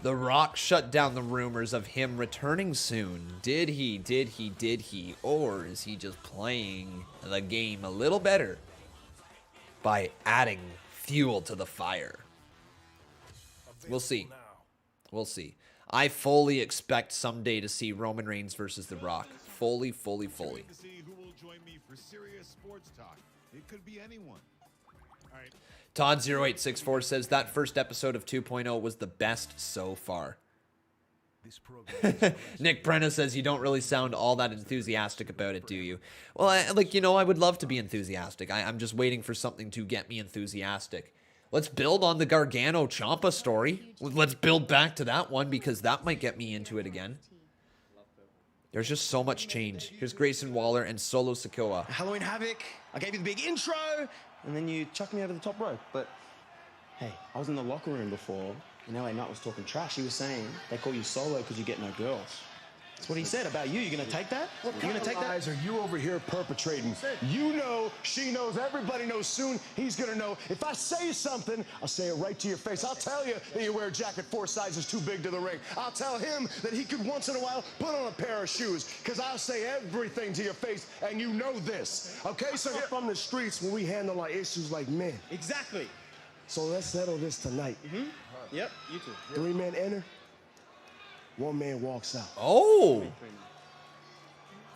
The Rock shut down the rumors of him returning soon. Did he? Or is he just playing the game a little better by adding fuel to the fire? We'll see. We'll see. I fully expect someday to see Roman Reigns versus The Rock. Fully. To see who will join me for serious sports talk. It could be anyone. All right. Todd0864 says that first episode of 2.0 was the best so far. Nick Brenna says you don't really sound all that enthusiastic about it, do you? Well, I would love to be enthusiastic. I'm just waiting for something to get me enthusiastic. Let's build on the Gargano Ciampa story. Let's build back to that one because that might get me into it again. There's just so much change. Here's Grayson Waller and Solo Sikoa. Halloween Havoc, I gave you the big intro, and then you chucked me over the top rope. But, hey, I was in the locker room before, and LA Knight was talking trash. He was saying they call you Solo because you get no girls. That's what he said about you. You gonna take that? What kind of lies are you over here perpetrating? You know, she knows, everybody knows soon. He's gonna know. If I say something, I'll say it right to your face. I'll tell you that you wear a jacket 4 sizes too big to the ring. I'll tell him that he could once in a while put on a pair of shoes, because I'll say everything to your face, and you know this. Okay, so we're from the streets when we handle our issues like men. Exactly. So let's settle this tonight. Yep, you too. 3 men enter, 1 man walks out. Oh!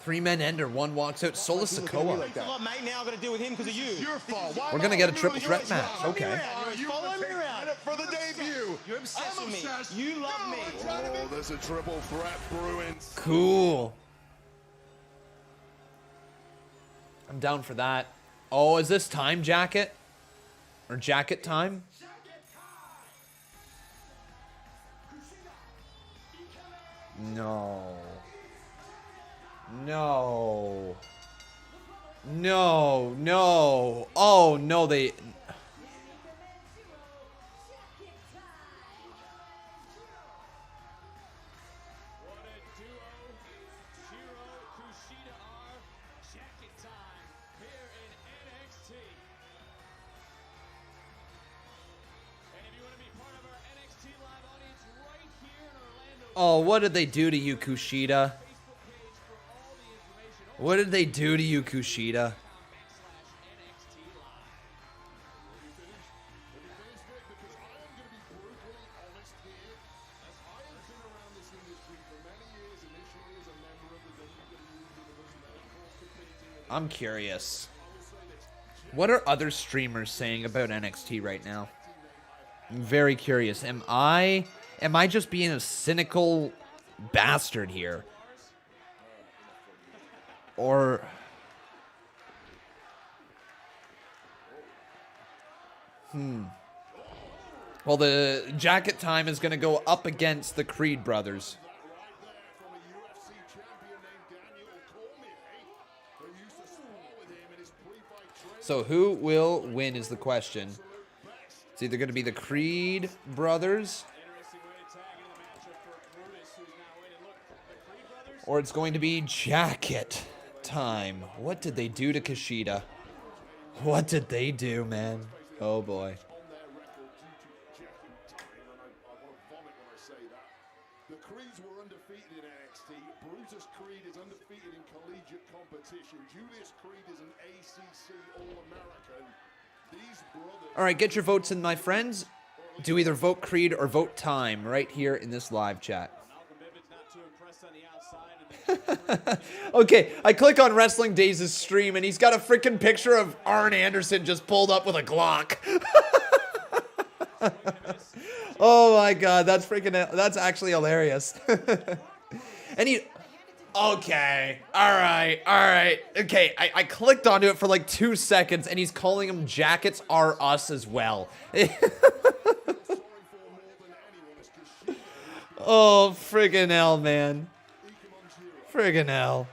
3 men enter, 1 walks out. Solo Sikoa. Thanks a lot, mate. Now I've got to deal with him because of you. Your fault. Why We're gonna get a triple threat match. Okay. You're following me around for the debut. You're obsessed with me. You love me. Oh, there's a triple threat brewing. Cool. I'm down for that. Oh, is this time jacket? Or jacket time? No. No. No, no. Oh, no, they... Oh, what did they do to you, Kushida? What did they do to you, Kushida? I'm curious. What are other streamers saying about NXT right now? I'm very curious. Am I just being a cynical bastard here? Or... Well, the jacket time is going to go up against the Creed brothers. So who will win is the question. It's either going to be the Creed brothers, or it's going to be jacket time. What did they do to Kushida? What did they do, man? Oh boy. The Creeds were undefeated in NXT. Brutus Creed is undefeated in collegiate competition. Julius Creed is an ACC All-American. These brothers... All right, get your votes in, my friends. Do either vote Creed or vote time right here in this live chat. Okay, I click on Wrestling Days' stream and he's got a freaking picture of Arn Anderson just pulled up with a Glock. Oh my god, that's freaking, that's actually hilarious. And he, okay, all right. Okay, I clicked onto it for like 2 seconds, and he's calling them jackets are us as well. Oh, friggin' hell, man. Friggin' hell.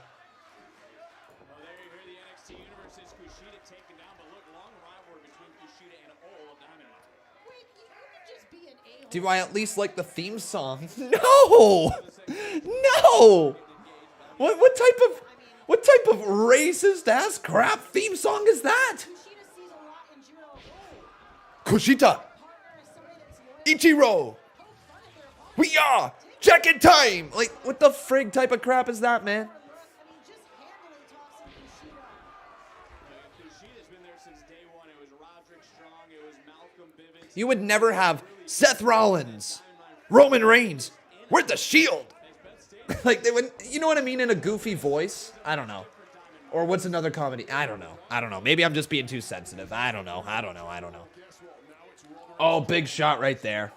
Do I at least like the theme song? No! No! What type of racist ass crap theme song is that? Kushida! Ichiro! We are! Jacket time! Like, what the frig type of crap is that, man? You would never have Seth Rollins, Roman Reigns, where's the Shield? Like, they would, you know what I mean, in a goofy voice? I don't know. Or what's another comedy? I don't know. Maybe I'm just being too sensitive. I don't know. Oh, big shot right there.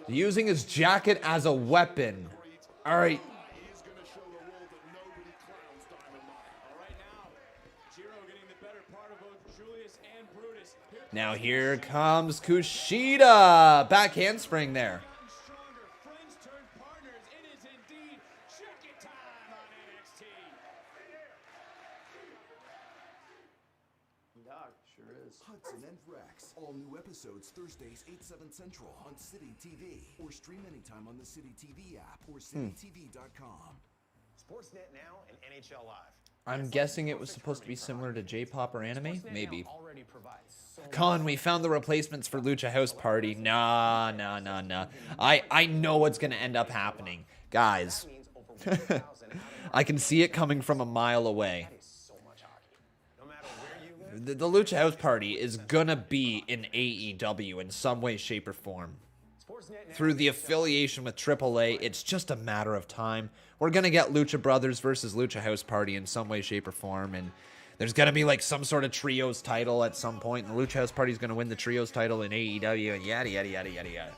Using his jacket as a weapon. All right. Now here comes Kushida. Back handspring there. Hudson and Rex. All new episodes Thursdays 8/7 Central on City TV, or stream anytime on the City TV app or citytv.com. Sportsnet now and NHL Live. I'm guessing it was supposed to be similar to J-pop or anime? Maybe. Con, we found the replacements for Lucha House Party. Nah. I know what's going to end up happening. Guys, I can see it coming from a mile away. The Lucha House Party is going to be in AEW in some way, shape, or form. Through the affiliation with AAA, it's just a matter of time. We're going to get Lucha Brothers versus Lucha House Party in some way, shape, or form, and there's going to be like some sort of trios title at some point, and the Lucha House Party is going to win the trios title in AEW, and yada, yada, yada, yada, yada.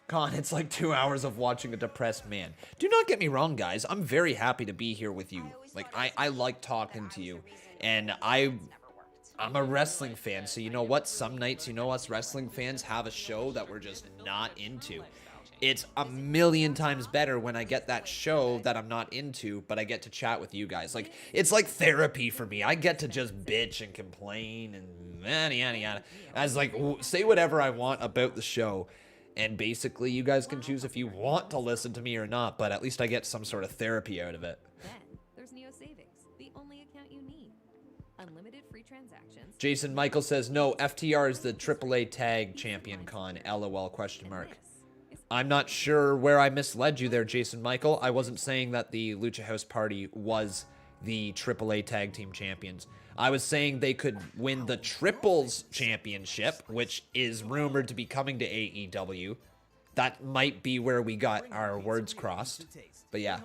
Con, it's like 2 hours of watching a depressed man. Do not get me wrong, guys. I'm very happy to be here with you. Like, I like talking to you. And I'm a wrestling fan, so you know what? Some nights, you know, us wrestling fans have a show that we're just not into. It's a million times better when I get that show that I'm not into, but I get to chat with you guys. Like, it's like therapy for me. I get to just bitch and complain and yada, yada, yada. As like, say whatever I want about the show. And basically, you guys can choose if you want to listen to me or not, but at least I get some sort of therapy out of it. Then there's Neo Savings, the only account you need. Unlimited free transactions. Jason Michael says, no, FTR is the AAA tag champion, Con. LOL question mark. I'm not sure where I misled you there, Jason Michael. I wasn't saying that the Lucha House Party was the AAA tag team champions. I was saying they could win the Triples Championship, which is rumored to be coming to AEW. That might be where we got our words crossed. But yeah.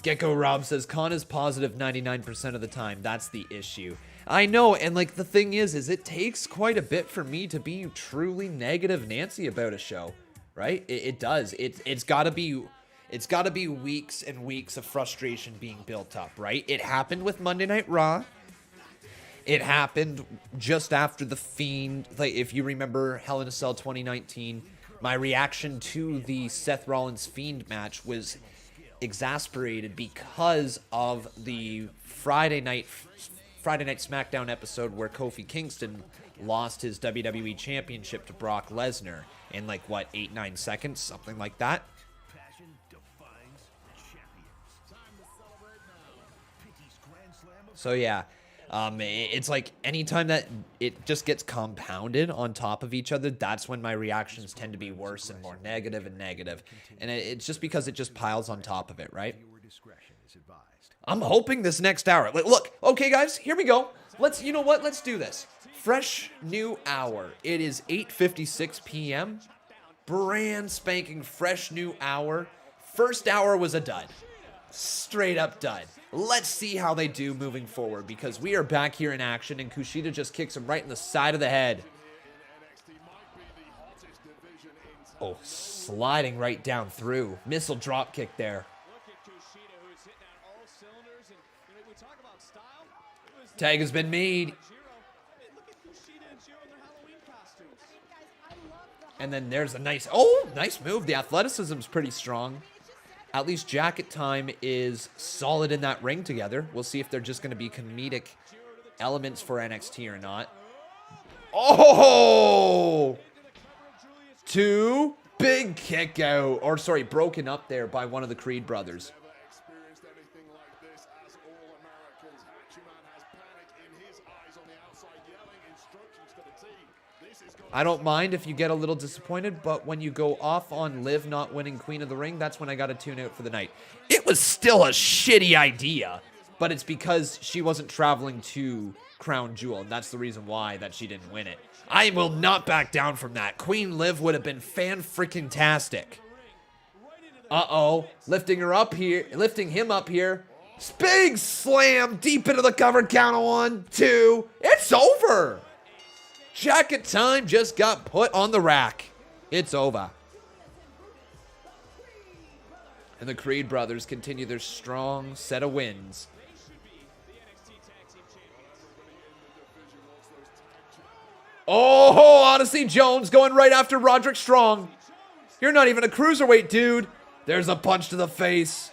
Gecko Rob says, Con is positive 99% of the time. That's the issue. I know, and like the thing is it takes quite a bit for me to be truly negative Nancy about a show. Right? It does. It's got to be weeks and weeks of frustration being built up, right? It happened with Monday Night Raw. It happened just after The Fiend. Like, if you remember Hell in a Cell 2019, my reaction to the Seth Rollins Fiend match was exasperated because of the Friday night SmackDown episode where Kofi Kingston lost his WWE Championship to Brock Lesnar in like, what, 8-9 seconds? Something like that. So, yeah. It's like anytime that it just gets compounded on top of each other, that's when my reactions tend to be worse and more negative and negative. And it's just because it just piles on top of it, right? I'm hoping this next hour. Look, okay, guys, here we go. You know what? Let's do this. Fresh new hour. It is 8:56 p.m. Brand spanking fresh new hour. First hour was a dud. Straight up dud. Let's see how they do moving forward, because we are back here in action, and Kushida just kicks him right in the side of the head. Oh, sliding right down through. Missile drop kick there. Tag has been made. And then there's a nice move. The athleticism's pretty strong. At least Jacket Time is solid in that ring together. We'll see if they're just going to be comedic elements for NXT or not. Oh! 2 big kick out. Or sorry, broken up there by one of the Creed brothers. I don't mind if you get a little disappointed, but when you go off on Liv not winning Queen of the Ring, that's when I got to tune out for the night. It was still a shitty idea, but it's because she wasn't traveling to Crown Jewel, and that's the reason why that she didn't win it. I will not back down from that. Queen Liv would have been fan-freaking-tastic. Uh-oh, lifting him up here. Big slam deep into the cover count of 1, 2. It's over. Jacket Time just got put on the rack. It's over. And the Creed brothers continue their strong set of wins. Oh, Odyssey Jones going right after Roderick Strong. You're not even a cruiserweight, dude. There's a punch to the face.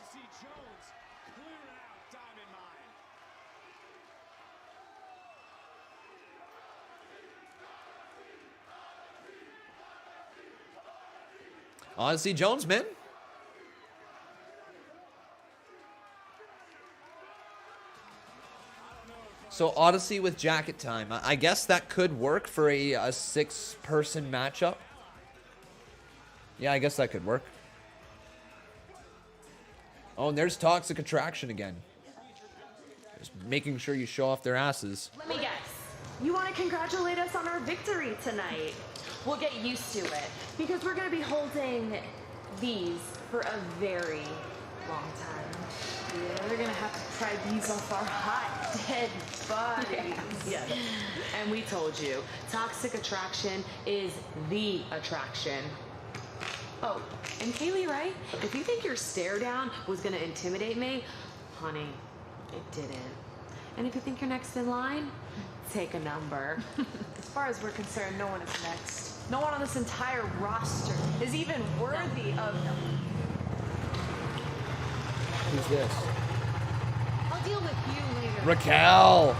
Odyssey Jones, man. So Odyssey with Jacket Time. I guess that could work for a 6-person matchup. Yeah, I guess that could work. Oh, and there's Toxic Attraction again. Just making sure you show off their asses. Let me guess. You want to congratulate us on our victory tonight? We'll get used to it, because we're going to be holding these for a very long time. Yeah, we're going to have to pry these off our hot, dead bodies. Yes. And we told you, Toxic Attraction is the attraction. Oh, and Kaylee, right? If you think your stare down was going to intimidate me, honey, it didn't. And if you think you're next in line, take a number. As far as we're concerned, no one is next. No one on this entire roster is even worthy of them. Who's this? I'll deal with you later. Raquel.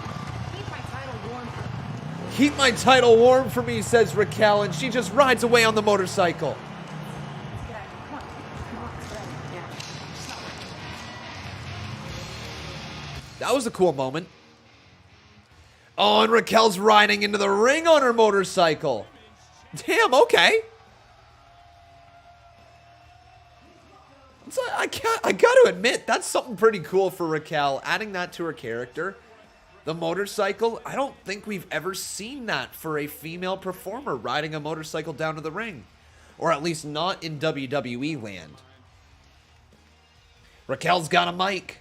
Keep my title warm for me. Keep my title warm for me, says Raquel, and she just rides away on the motorcycle. That was a cool moment. Oh, and Raquel's riding into the ring on her motorcycle. Damn, okay. So I got to admit, that's something pretty cool for Raquel, adding that to her character. The motorcycle, I don't think we've ever seen that for a female performer, riding a motorcycle down to the ring. Or at least not in WWE land. Raquel's got a mic.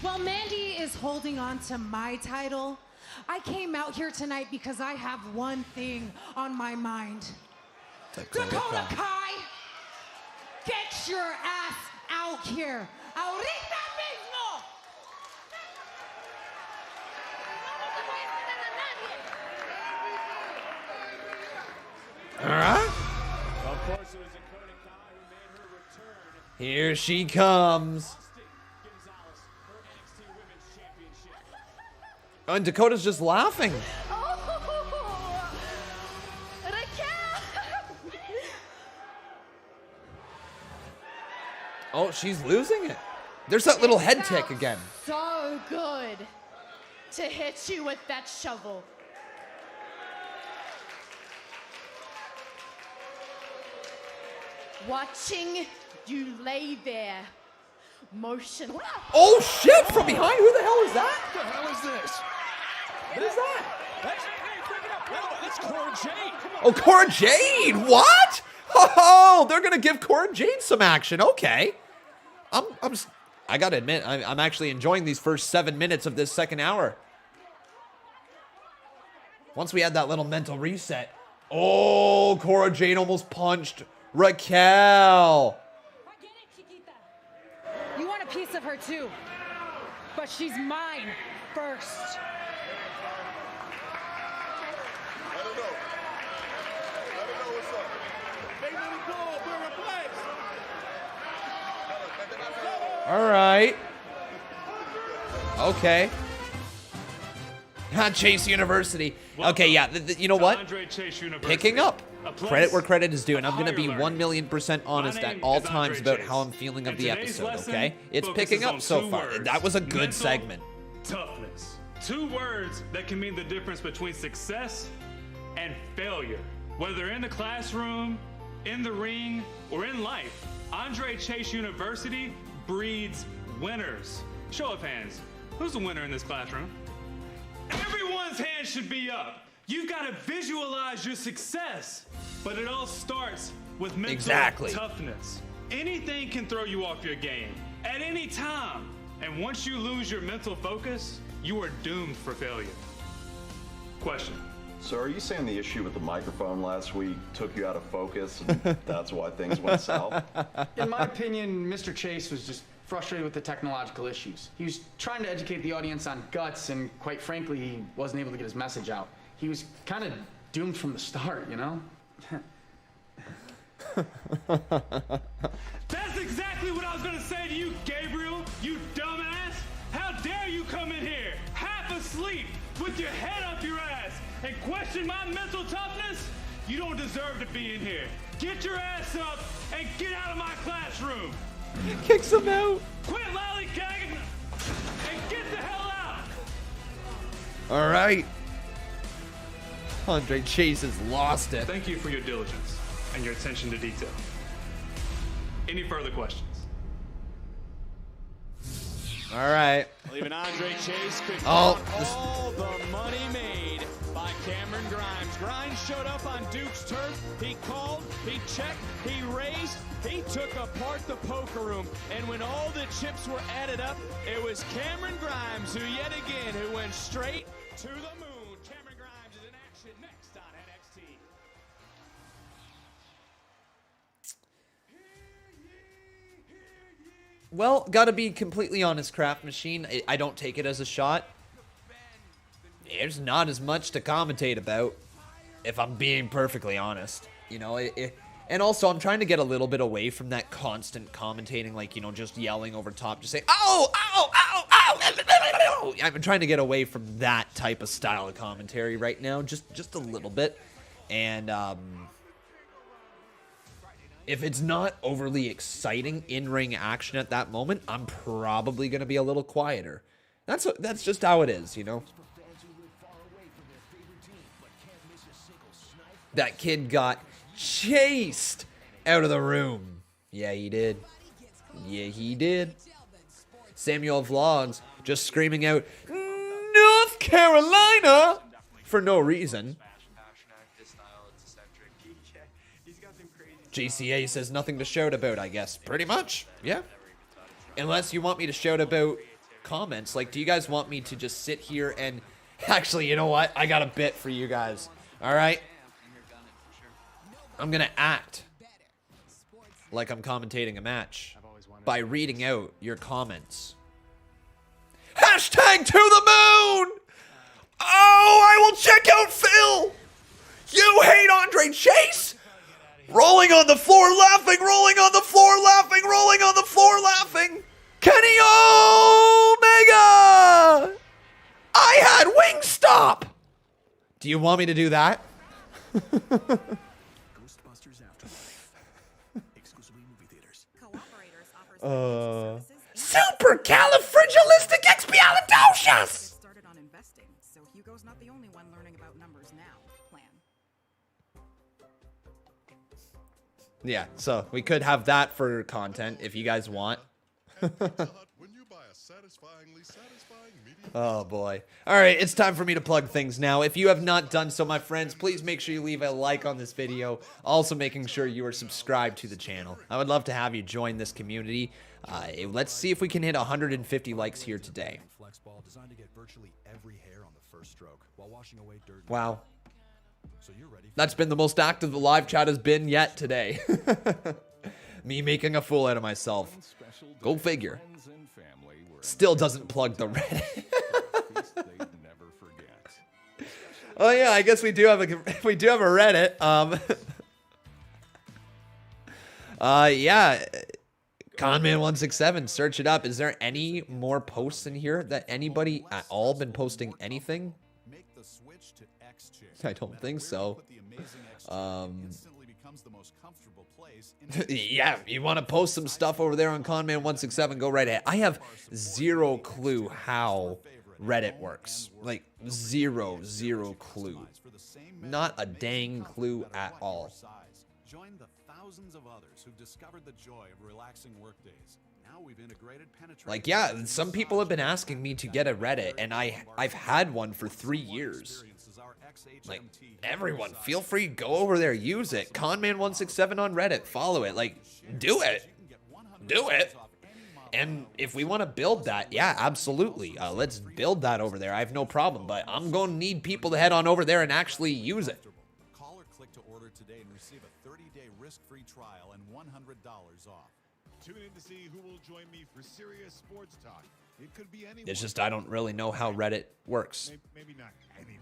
While Mandy is holding on to my title, I came out here tonight because I have one thing on my mind. Dakota Kai, get your ass out here. Ahorita mismo. All right. Here she comes. Oh, and Dakota's just laughing. Oh, Raquel! Oh, she's losing it. There's that little head tick again. So good to hit you with that shovel. Watching You lay there, motionless. Oh shit! From behind? Who the hell is that? What the hell is this? What is that? That's Cora Jade. Oh, Cora Jade! What? Oh, they're gonna give Cora Jade some action. Okay. I gotta admit, I'm actually enjoying these first 7 minutes of this second hour. Once we had that little mental reset. Oh, Cora Jade almost punched Raquel. You want a piece of her too, but she's mine first. All right. Okay. Chase University. Okay, yeah. You know what? Picking up. Credit where credit is due, and I'm going to be 1,000,000% honest at all times about how I'm feeling of the episode, okay? It's picking up so far. That was a good segment. Toughness. 2 words that can mean the difference between success and failure. Whether in the classroom, in the ring, or in life, Andre Chase University breeds winners. Show of hands. Who's the winner in this classroom? Everyone's hand should be up. You've got to visualize your success, but it all starts with mental toughness. Anything can throw you off your game at any time. And once you lose your mental focus, you are doomed for failure. Question. So are you saying the issue with the microphone last week took you out of focus and that's why things went south? In my opinion, Mr. Chase was just frustrated with the technological issues. He was trying to educate the audience on guts, and quite frankly, he wasn't able to get his message out. He was kind of doomed from the start, you know? That's exactly what I was gonna say to you, Gabriel, you dumbass! How dare you come in here, half asleep, with your head up your ass, and question my mental toughness? You don't deserve to be in here. Get your ass up and get out of my classroom! Kicks him out. Quit lollygagging and get the hell out! All right. Andre Chase has lost it. Thank you for your diligence and your attention to detail. Any further questions? All right. Leaving Andre Chase could all the money made by Cameron Grimes. Grimes showed up on Duke's turf. He called, he checked, he raised, he took apart the poker room. And when all the chips were added up, it was Cameron Grimes who who went straight to the moon. Cameron Grimes is in action next on NXT. Well, gotta be completely honest, Craft Machine. I don't take it as a shot. There's not as much to commentate about, if I'm being perfectly honest. You know, and also I'm trying to get a little bit away from that constant commentating, like, you know, just yelling over top, just saying, "Oh, ow, ow, ow." I'm trying to get away from that type of style of commentary right now, just a little bit. And if it's not overly exciting in-ring action at that moment, I'm probably going to be a little quieter. That's just how it is, you know? That kid got chased out of the room. Yeah, he did. Yeah, he did. Samuel Vlogs just screaming out, "North Carolina!" for no reason. GCA says nothing to shout about, I guess. Pretty much, yeah. Unless you want me to shout about comments. Like, do you guys want me to just sit here and... Actually, you know what? I got a bit for you guys. All right? I'm going to act like I'm commentating a match by reading out your comments. Hashtag to the moon! Oh, I will check out Phil! You hate Andre Chase? Rolling on the floor, laughing, rolling on the floor, laughing, rolling on the floor, laughing. Kenny Omega! I had Wingstop! Do you want me to do that? Ghostbusters Afterlife. Exclusively movie theaters. Supercalifragilisticexpialidocious! Started on investing, so Hugo's not the only one learning about numbers now. Plan. Yeah, so we could have that for content if you guys want. Oh boy. All right, it's time for me to plug things now. If you have not done so, my friends, please make sure you leave a like on this video. Also making sure you are subscribed to the channel. I would love to have you join this community. Let's see if we can hit 150 likes here today. Wow. That's been the most active the live chat has been yet today. Me making a fool out of myself. Go figure. Still doesn't plug the Reddit. Oh yeah, I guess we do have a Reddit. Yeah. Conman167, search it up. Is there any more posts in here that anybody at all been posting anything? I don't think so. Yeah, you want to post some stuff over there on Conman167, go right ahead. I have zero clue how Reddit works. Like, zero clue. Not a dang clue at all. Join the thousands of others who've discovered the joy of relaxing workdays. Now we've integrated penetration. Like, yeah, some people have been asking me to get a Reddit, and I've had one for 3 years. Like, everyone, feel free, go over there, use it. Conman167 on Reddit, follow it. Like, do it. Do it. And if we want to build that, yeah, absolutely. Let's build that over there. I have no problem, but I'm going to need people to head on over there and actually use it. Call or click to order today and receive a 30-day risk-free trial and $100 off. Tune in to see who will join me for serious sports talk. It could be anyone. It's just I don't really know how Reddit works. Maybe not anyone.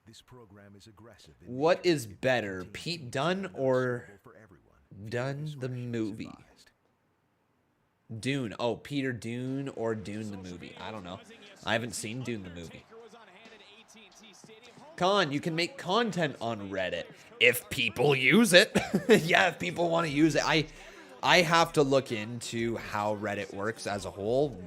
This program is aggressive. What is better, Pete Dunne or Dunne the movie? Dune. Oh, Peter Dune or Dune the movie. I don't know. I haven't seen Dune the movie. Con, you can make content on Reddit if people use it. Yeah, if people want to use it. I have to look into how Reddit works as a whole,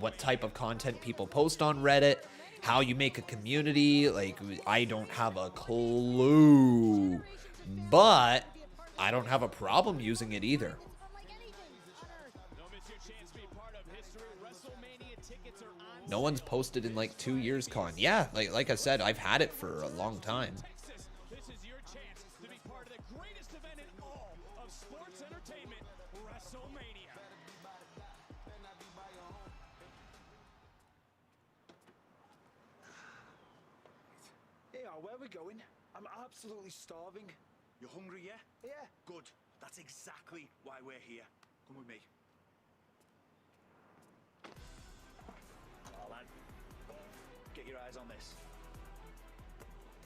what type of content people post on Reddit, how you make a community. Like, I don't have a clue, but I don't have a problem using it either. No one's posted in like 2 years, Con. Yeah, like I said, I've had it for a long time. This is your chance to be part of the greatest event in all of sports entertainment, WrestleMania. Hey, where are we going? I'm absolutely starving. You're hungry, yeah? Yeah. Good. That's exactly why we're here. Come with me. Oh, lad. Get your eyes on this.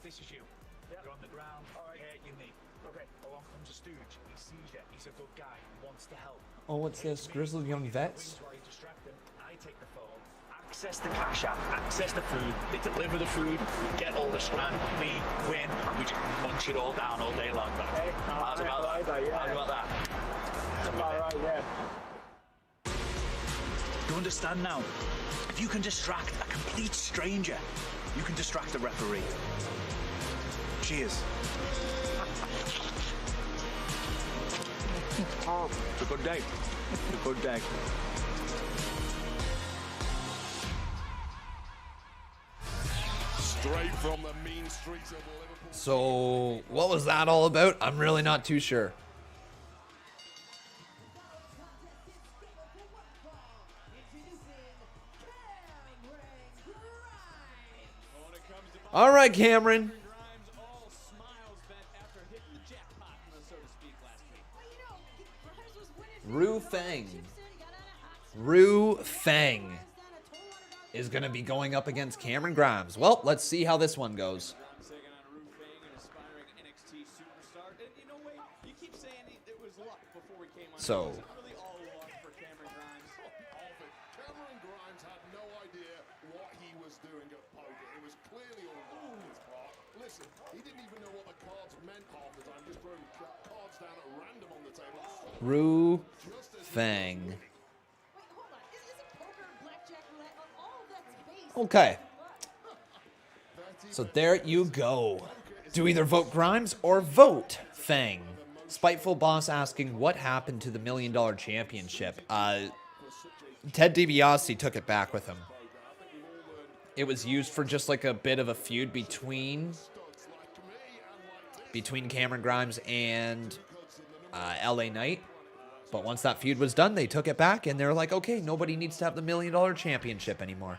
This is you. Yep. You're on the ground. All right. Here, you me. Okay. Along comes a stooge. He sees you. He's a good guy. He wants to help. Oh, what's this? Grizzled Young Vets? While you distract him, I take the phone. Access the cash app, access the food, they deliver the food, we get all the strand, we win, we just munch it all down all day long. Hey, how's about that? Yeah. How's about that? Alright, yeah. You understand now? If you can distract a complete stranger, you can distract a referee. Cheers. It's a good day. It's a good day. Straight from the mean streets of Liverpool. So, what was that all about? I'm really not too sure. All right, Cameron. Ru Feng is going to be going up against Cameron Grimes. Well, let's see how this one goes. So, Cameron Grimes had no idea what he was doing at poker. It was clearly all on his part. Listen, he didn't even know what the cards meant half the time. Just throwing cards down at random on the table. Ru Feng. Okay. So there you go. Do either vote Grimes or vote Fang. Spiteful Boss asking what happened to the $1 Million Championship. Ted DiBiase took it back with him. It was used for just like a bit of a feud between Cameron Grimes and LA Knight. But once that feud was done, they took it back and they're like, okay, nobody needs to have the $1 Million Championship anymore.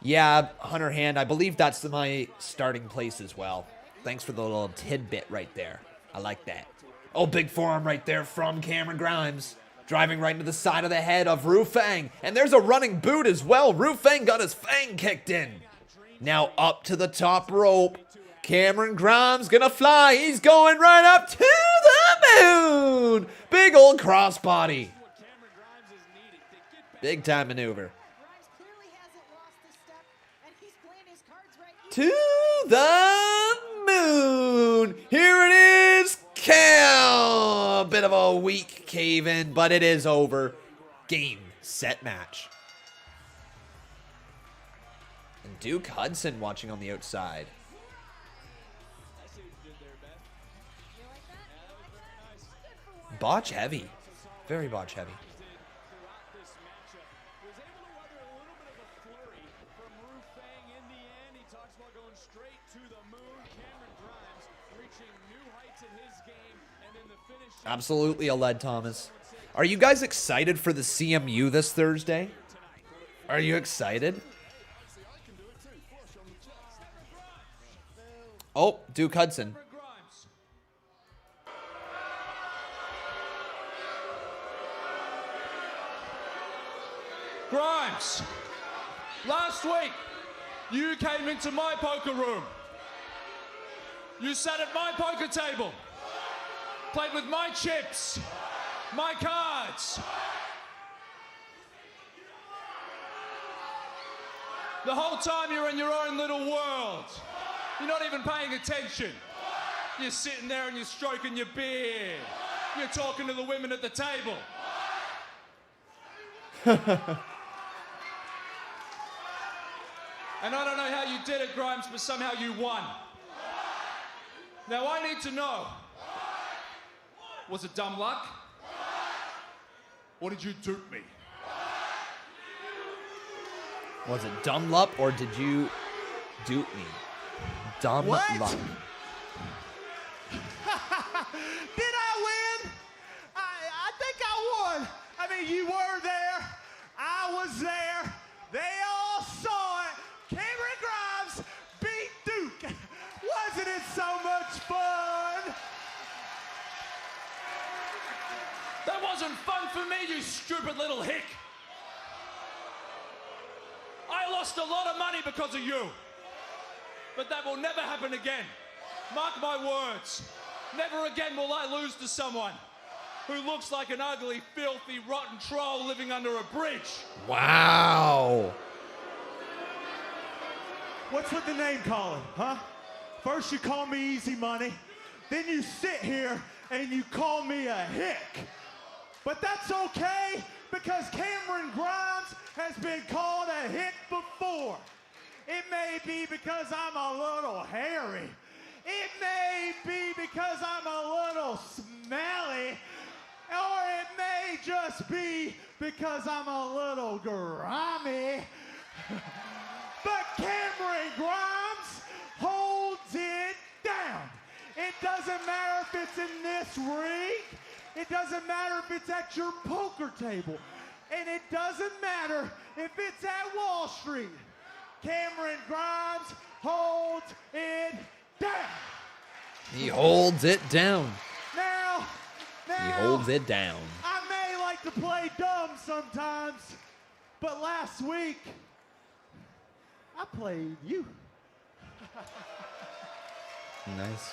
Yeah, Hunter Hand, I believe that's my starting place as well. Thanks for the little tidbit right there. I like that. Oh, big forearm right there from Cameron Grimes. Driving right into the side of the head of Ru Fang. And there's a running boot as well. Ru Fang got his Fang kicked in. Now up to the top rope. Cameron Grimes gonna fly. He's going right up to the moon. Big old crossbody. Big time maneuver. To the moon. Here it is. A bit of a weak cave in, but it is over. Game, set, match. And Duke Hudson watching on the outside. Botch heavy. Very botch heavy. Absolutely a lead, Thomas. Are you guys excited for the CMU this Thursday? Are you excited? Oh, Duke Hudson. Grimes, last week you came into my poker room. You sat at my poker table. Played with my chips, my cards. The whole time you're in your own little world. You're not even paying attention. You're sitting there and you're stroking your beard. You're talking to the women at the table. And I don't know how you did it, Grimes, but somehow you won. Now I need to know. Was it dumb luck? Or did you dupe me? Was it dumb luck or did you dupe me? Dumb luck. Did I win? I think I won. I mean, you were there. I was there. They all saw it. Cameron Grimes beat Duke. Wasn't it so much fun? That wasn't fun for me, you stupid little hick. I lost a lot of money because of you. But that will never happen again. Mark my words. Never again will I lose to someone who looks like an ugly, filthy, rotten troll living under a bridge. Wow. What's with the name calling, huh? First you call me Easy Money, then you sit here and you call me a hick. But that's okay, because Cameron Grimes has been called a hick before. It may be because I'm a little hairy. It may be because I'm a little smelly. Or it may just be because I'm a little grimy. But Cameron Grimes holds it down. It doesn't matter if it's in this ring. It doesn't matter if it's at your poker table. And it doesn't matter if it's at Wall Street. Cameron Grimes holds it down. He holds it down. Now, He holds it down. I may like to play dumb sometimes, but last week, I played you. Nice.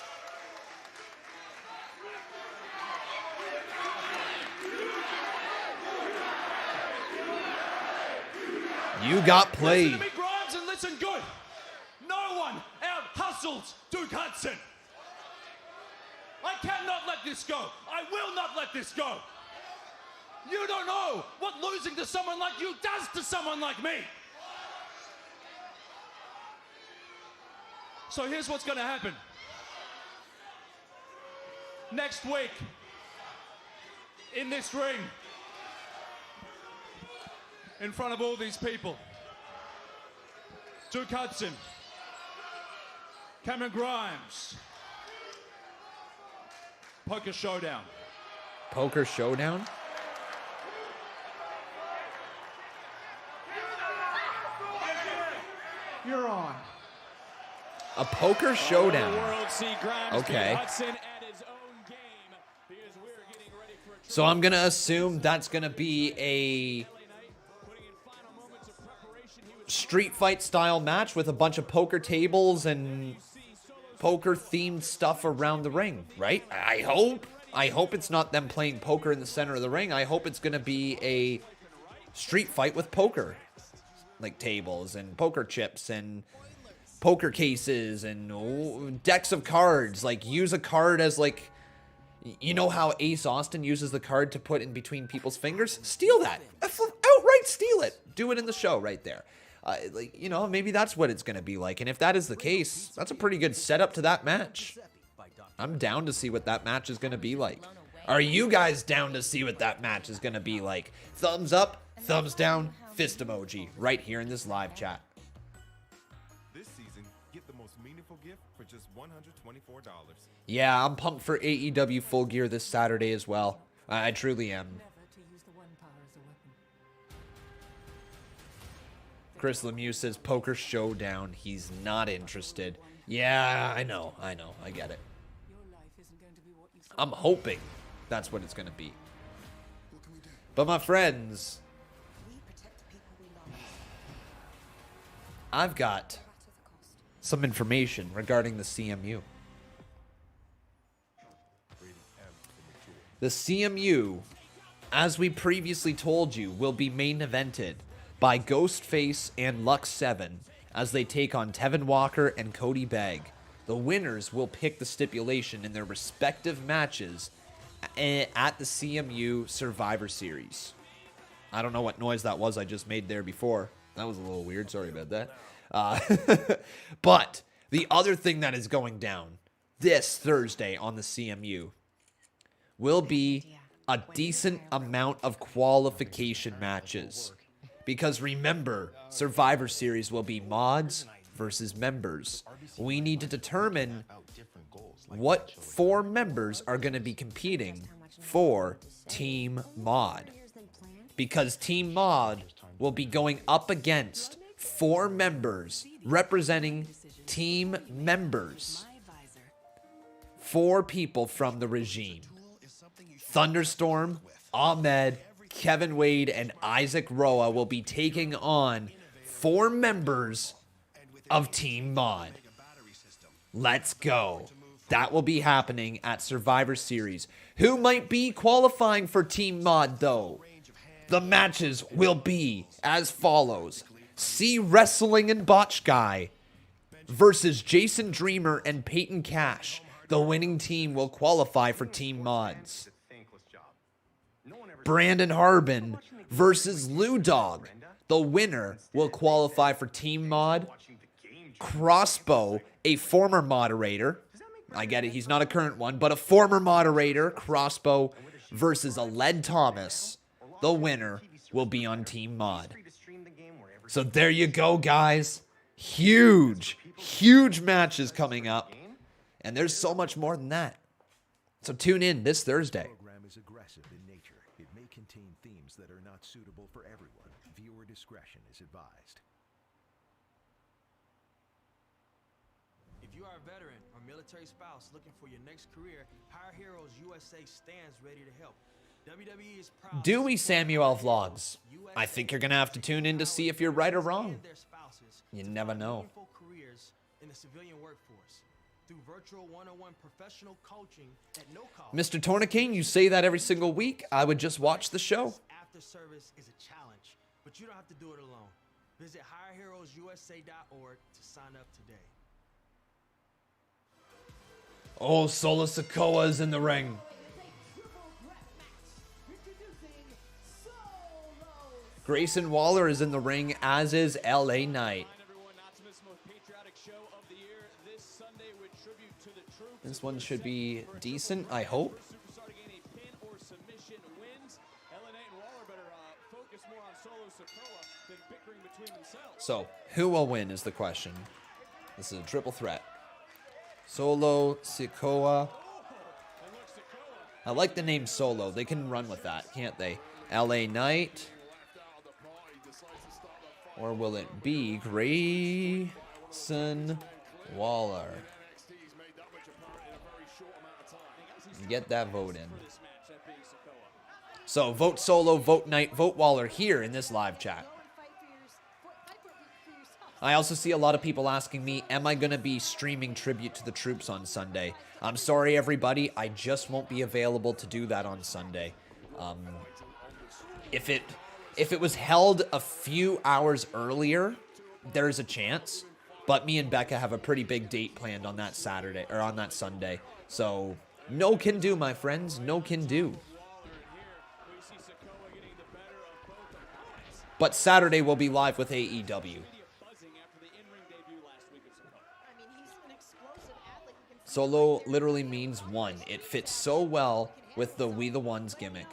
You got played. Listen to me, Grimes, and listen good. No one out-hustles Duke Hudson. I cannot let this go. I will not let this go. You don't know what losing to someone like you does to someone like me. So here's what's going to happen. Next week, in this ring, in front of all these people, Duke Hudson, Cameron Grimes, Poker Showdown. Poker Showdown? You're on. A Poker Showdown. Okay. So I'm going to assume that's going to be a street fight style match with a bunch of poker tables and poker themed stuff around the ring, right? I hope it's not them playing poker in the center of the ring. I hope it's going to be a street fight with poker, like tables and poker chips and poker cases and decks of cards. Like, use a card as, like, you know how Ace Austin uses the card to put in between people's fingers? Steal that. Outright steal it. Do it in the show right there. Like, you know, maybe that's what it's going to be like. And if that is the case, that's a pretty good setup to that match. I'm down to see what that match is going to be like. Are you guys down to see what that match is going to be like? Thumbs up, thumbs down, fist emoji right here in this live chat. This season, get the most meaningful gift for just $124. Yeah, I'm pumped for AEW Full Gear this Saturday as well. I truly am. Chris Lemieux says Poker Showdown. He's not interested. Yeah, I know. I get it. I'm hoping that's what it's going to be. But my friends, I've got some information regarding the CMU. The CMU, as we previously told you, will be main evented by Ghostface and Lux 7 as they take on Tevin Walker and Cody Begg. The winners will pick the stipulation in their respective matches at the CMU Survivor Series. I don't know what noise that was I just made there before. That was a little weird. Sorry about that. But the other thing that is going down this Thursday on the CMU will be a decent amount of qualification matches. Because remember, Survivor Series will be mods versus members. We need to determine what 4 members are going to be competing for Team Mod. Because Team Mod will be going up against 4 members representing team members. 4 people from the regime. Thunderstorm, Ahmed, Kevin Wade, and Isaac Roa will be taking on 4 members of Team Mod. Let's go. That will be happening at Survivor Series. Who might be qualifying for Team Mod, though? The matches will be as follows. C Wrestling and Botch Guy versus Jason Dreamer and Peyton Cash. The winning team will qualify for Team Mods. Brandon Harbin versus Lou Dog. The winner will qualify for Team Mod. Crossbow, a former moderator. I get it, he's not a current one, but a former moderator, Crossbow, versus Aled Thomas. The winner will be on Team Mod. So there you go, guys. Huge matches coming up. And there's so much more than that. So tune in this Thursday. That are not suitable for everyone. Viewer discretion is advised. If you are a veteran or military spouse looking for your next career, Hire Heroes USA stands ready to help. WWE is proud. Dewey Samuel Vlogs. I think you're going to have to tune in to see if you're right or wrong. You never know. Careers in the civilian workforce through virtual one-on-one professional coaching at no cost. Mr. Tourniquet, you say that every single week. I would just watch the show. Service is a challenge, but you don't have to do it alone. Visit hireheroesusa.org to sign up today. Oh, Solo Sikoa is in the ring. Grayson Waller is in the ring, as is LA Knight. This one should be decent, I hope. So, who will win is the question. This is a triple threat. Solo, Sikoa. I like the name Solo. They can run with that, can't they? LA Knight. Or will it be Grayson Waller? Get that vote in. So, vote Solo, vote Knight, vote Waller here in this live chat. I also see a lot of people asking me, am I going to be streaming Tribute to the Troops on Sunday? I'm sorry, everybody. I just won't be available to do that on Sunday. If it was held a few hours earlier, there's a chance. But me and Becca have a pretty big date planned on that Saturday, or on that Sunday. So, no can do, my friends. No can do. But Saturday we'll be live with AEW. Solo literally means one. It fits so well with the We the Ones gimmick.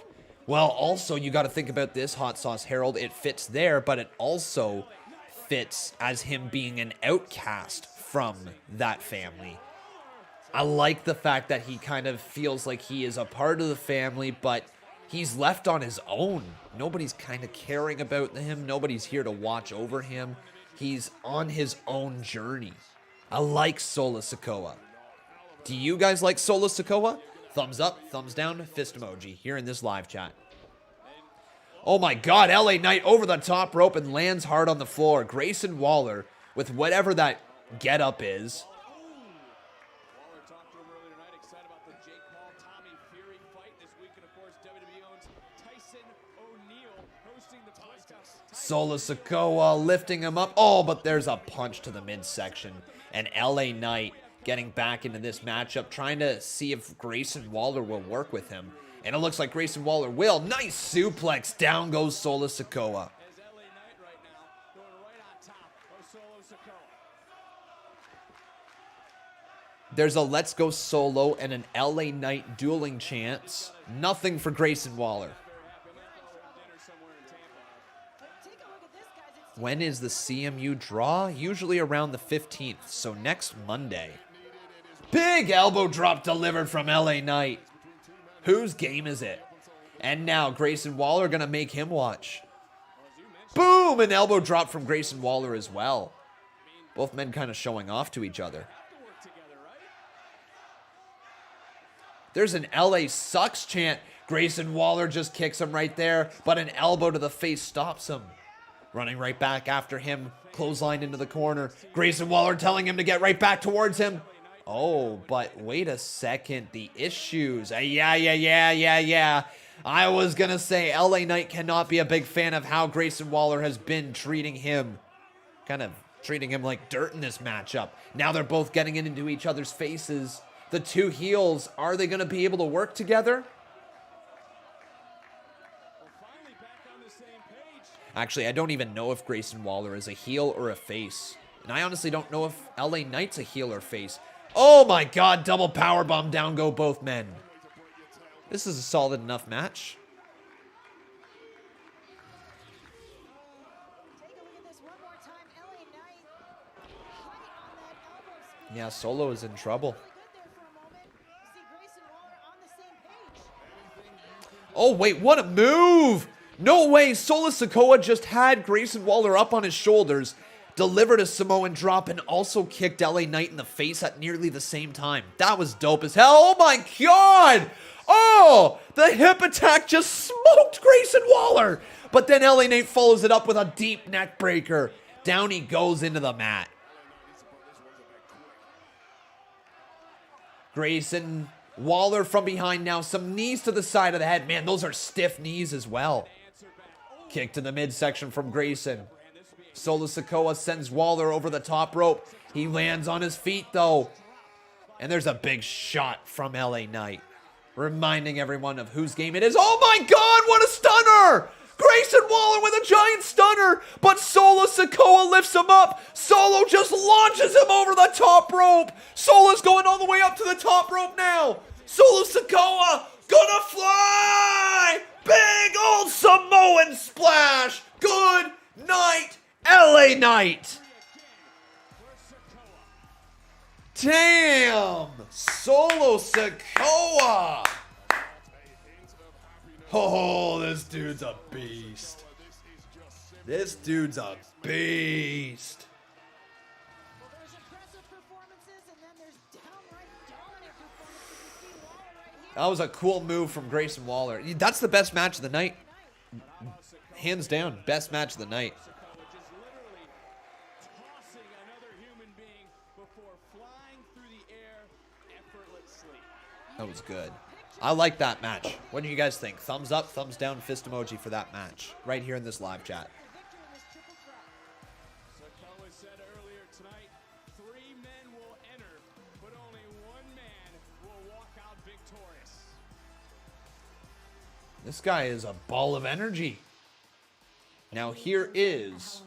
Well, also, you got to think about this, Hot Sauce Harold. It fits there, but it also fits as him being an outcast from that family. I like the fact that he kind of feels like he is a part of the family, but he's left on his own. Nobody's kind of caring about him. Nobody's here to watch over him. He's on his own journey. I like Solo Sikoa. Do you guys like Solo Sikoa? Thumbs up, thumbs down, fist emoji here in this live chat. Oh my God, LA Knight over the top rope and lands hard on the floor. Grayson Waller with whatever that getup is. Solo Sikoa lifting him up. Oh, but there's a punch to the midsection. And LA Knight getting back into this matchup, trying to see if Grayson Waller will work with him. And it looks like Grayson Waller will. Nice suplex. Down goes Solo Sikoa. There's a Let's Go Solo and an LA Knight dueling chance. Nothing for Grayson Waller. When is the CMU draw? Usually around the 15th, so next Monday. Big elbow drop delivered from LA Knight. Whose game is it? And now Grayson Waller gonna make him watch. Boom! An elbow drop from Grayson Waller as well. Both men kind of showing off to each other. There's an LA sucks chant. Grayson Waller just kicks him right there, but an elbow to the face stops him. Running right back after him, clothesline into the corner. Grayson Waller telling him to get right back towards him. Oh, but wait a second. The issues. Yeah. I was going to say LA Knight cannot be a big fan of how Grayson Waller has been treating him. Kind of treating him like dirt in this matchup. Now they're both getting into each other's faces. The two heels, are they going to be able to work together? Actually, I don't even know if Grayson Waller is a heel or a face. And I honestly don't know if LA Knight's a heel or face. Oh my God, double powerbomb, down go both men. This is a solid enough match. Yeah, Solo is in trouble. Oh wait, what a move! No way, Solo Sikoa just had Grayson Waller up on his shoulders, delivered a Samoan drop, and also kicked LA Knight in the face at nearly the same time. That was dope as hell. Oh my God! Oh! The hip attack just smoked Grayson Waller! But then LA Knight follows it up with a deep neck breaker. Down he goes into the mat. Grayson Waller from behind now. Some knees to the side of the head. Man, those are stiff knees as well. Kick to the midsection from Grayson. Solo Sikoa sends Waller over the top rope. He lands on his feet, though. And there's a big shot from LA Knight, reminding everyone of whose game it is. Oh, my God, what a stunner! Grayson Waller with a giant stunner, but Solo Sikoa lifts him up. Solo just launches him over the top rope. Solo's going all the way up to the top rope now. Solo Sikoa gonna fly. Big old Samoan splash. Good night, LA Knight. Damn, Solo Sikoa. Oh, this dude's a beast. This dude's a beast. That was a cool move from Grayson Waller. That's the best match of the night. Hands down, best match of the night. That was good. I like that match. What do you guys think? Thumbs up, thumbs down, fist emoji for that match. Right here in this live chat. Sikoa said earlier tonight, 3 men will enter, but only 1 man will walk out victorious. This guy is a ball of energy. Now here is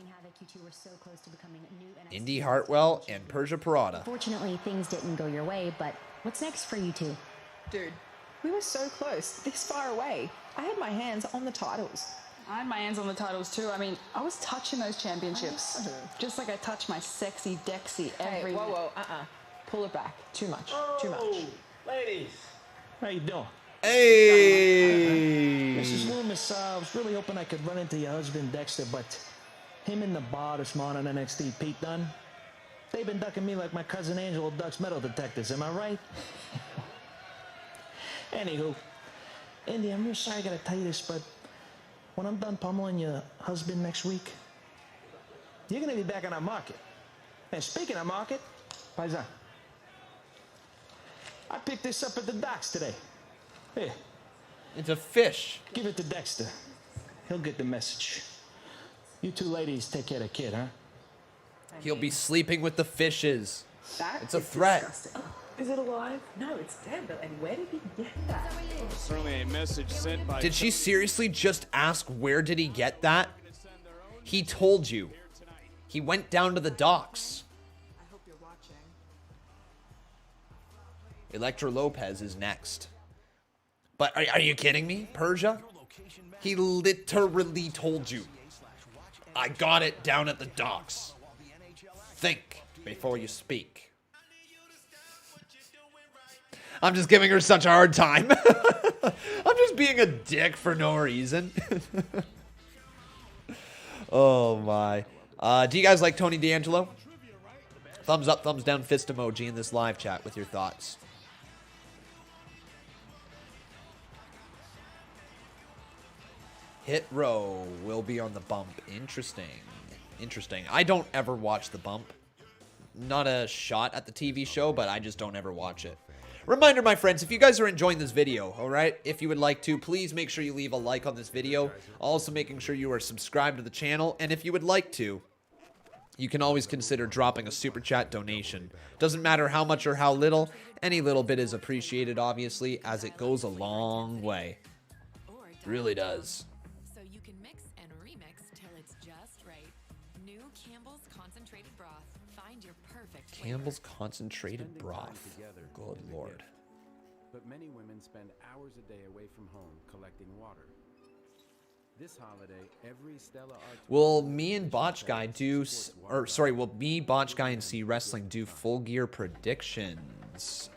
Indy Hartwell and Persia Pirotta. Fortunately, things didn't go your way, but what's next for you two? Dude, we were so close, this far away. I had my hands on the titles. I had my hands on the titles too. I mean, I was touching those championships. Just like I touch my sexy Dexy every... Hey, whoa, pull it back. Too much, too much. Ladies, how you doing? Hey! Mrs. Loomis, I was really hoping I could run into your husband Dexter, but him and the bar this morning on NXT, Pete Dunne, they've been ducking me like my cousin Angelo ducks metal detectors, am I right? Anywho, Andy, I'm real sorry I gotta tell you this, but when I'm done pummeling your husband next week, you're gonna be back on our market. And speaking of market, Paisan, I picked this up at the docks today. Here. It's a fish. Give it to Dexter. He'll get the message. You two ladies take care of the kid, huh? He'll be sleeping with the fishes. That It's a threat. Disgusting. Is it alive? No, it's dead. But and where did he get that? Certainly a message sent by... Did she seriously just ask where did he get that? He told you. He went down to the docks. I hope you're watching. Electra Lopez is next. But are you kidding me, Persia? He literally told you. I got it down at the docks. Think before you speak. I'm just giving her such a hard time. I'm just being a dick for no reason. Oh my. Do you guys like Tony D'Angelo? Thumbs up, thumbs down, fist emoji in this live chat with your thoughts. Hit Row will be on the bump. Interesting. Interesting. I don't ever watch the bump. Not a shot at the TV show, but I just don't ever watch it. Reminder, my friends, if you guys are enjoying this video, all right, if you would like to, please make sure you leave a like on this video. Also making sure you are subscribed to the channel. And if you would like to, you can always consider dropping a super chat donation. Doesn't matter how much or how little. Any little bit is appreciated, obviously, as it goes a long way. It really does. So you can mix and remix till it's just right. New Campbell's concentrated broth. Find your perfect flavor. Campbell's concentrated broth. Good Lord. But many women spend hours a day away from home collecting water. This holiday, every Stella Artois... Will me and Botch Guy do... will me, Botch Guy, and C Wrestling do full gear predictions?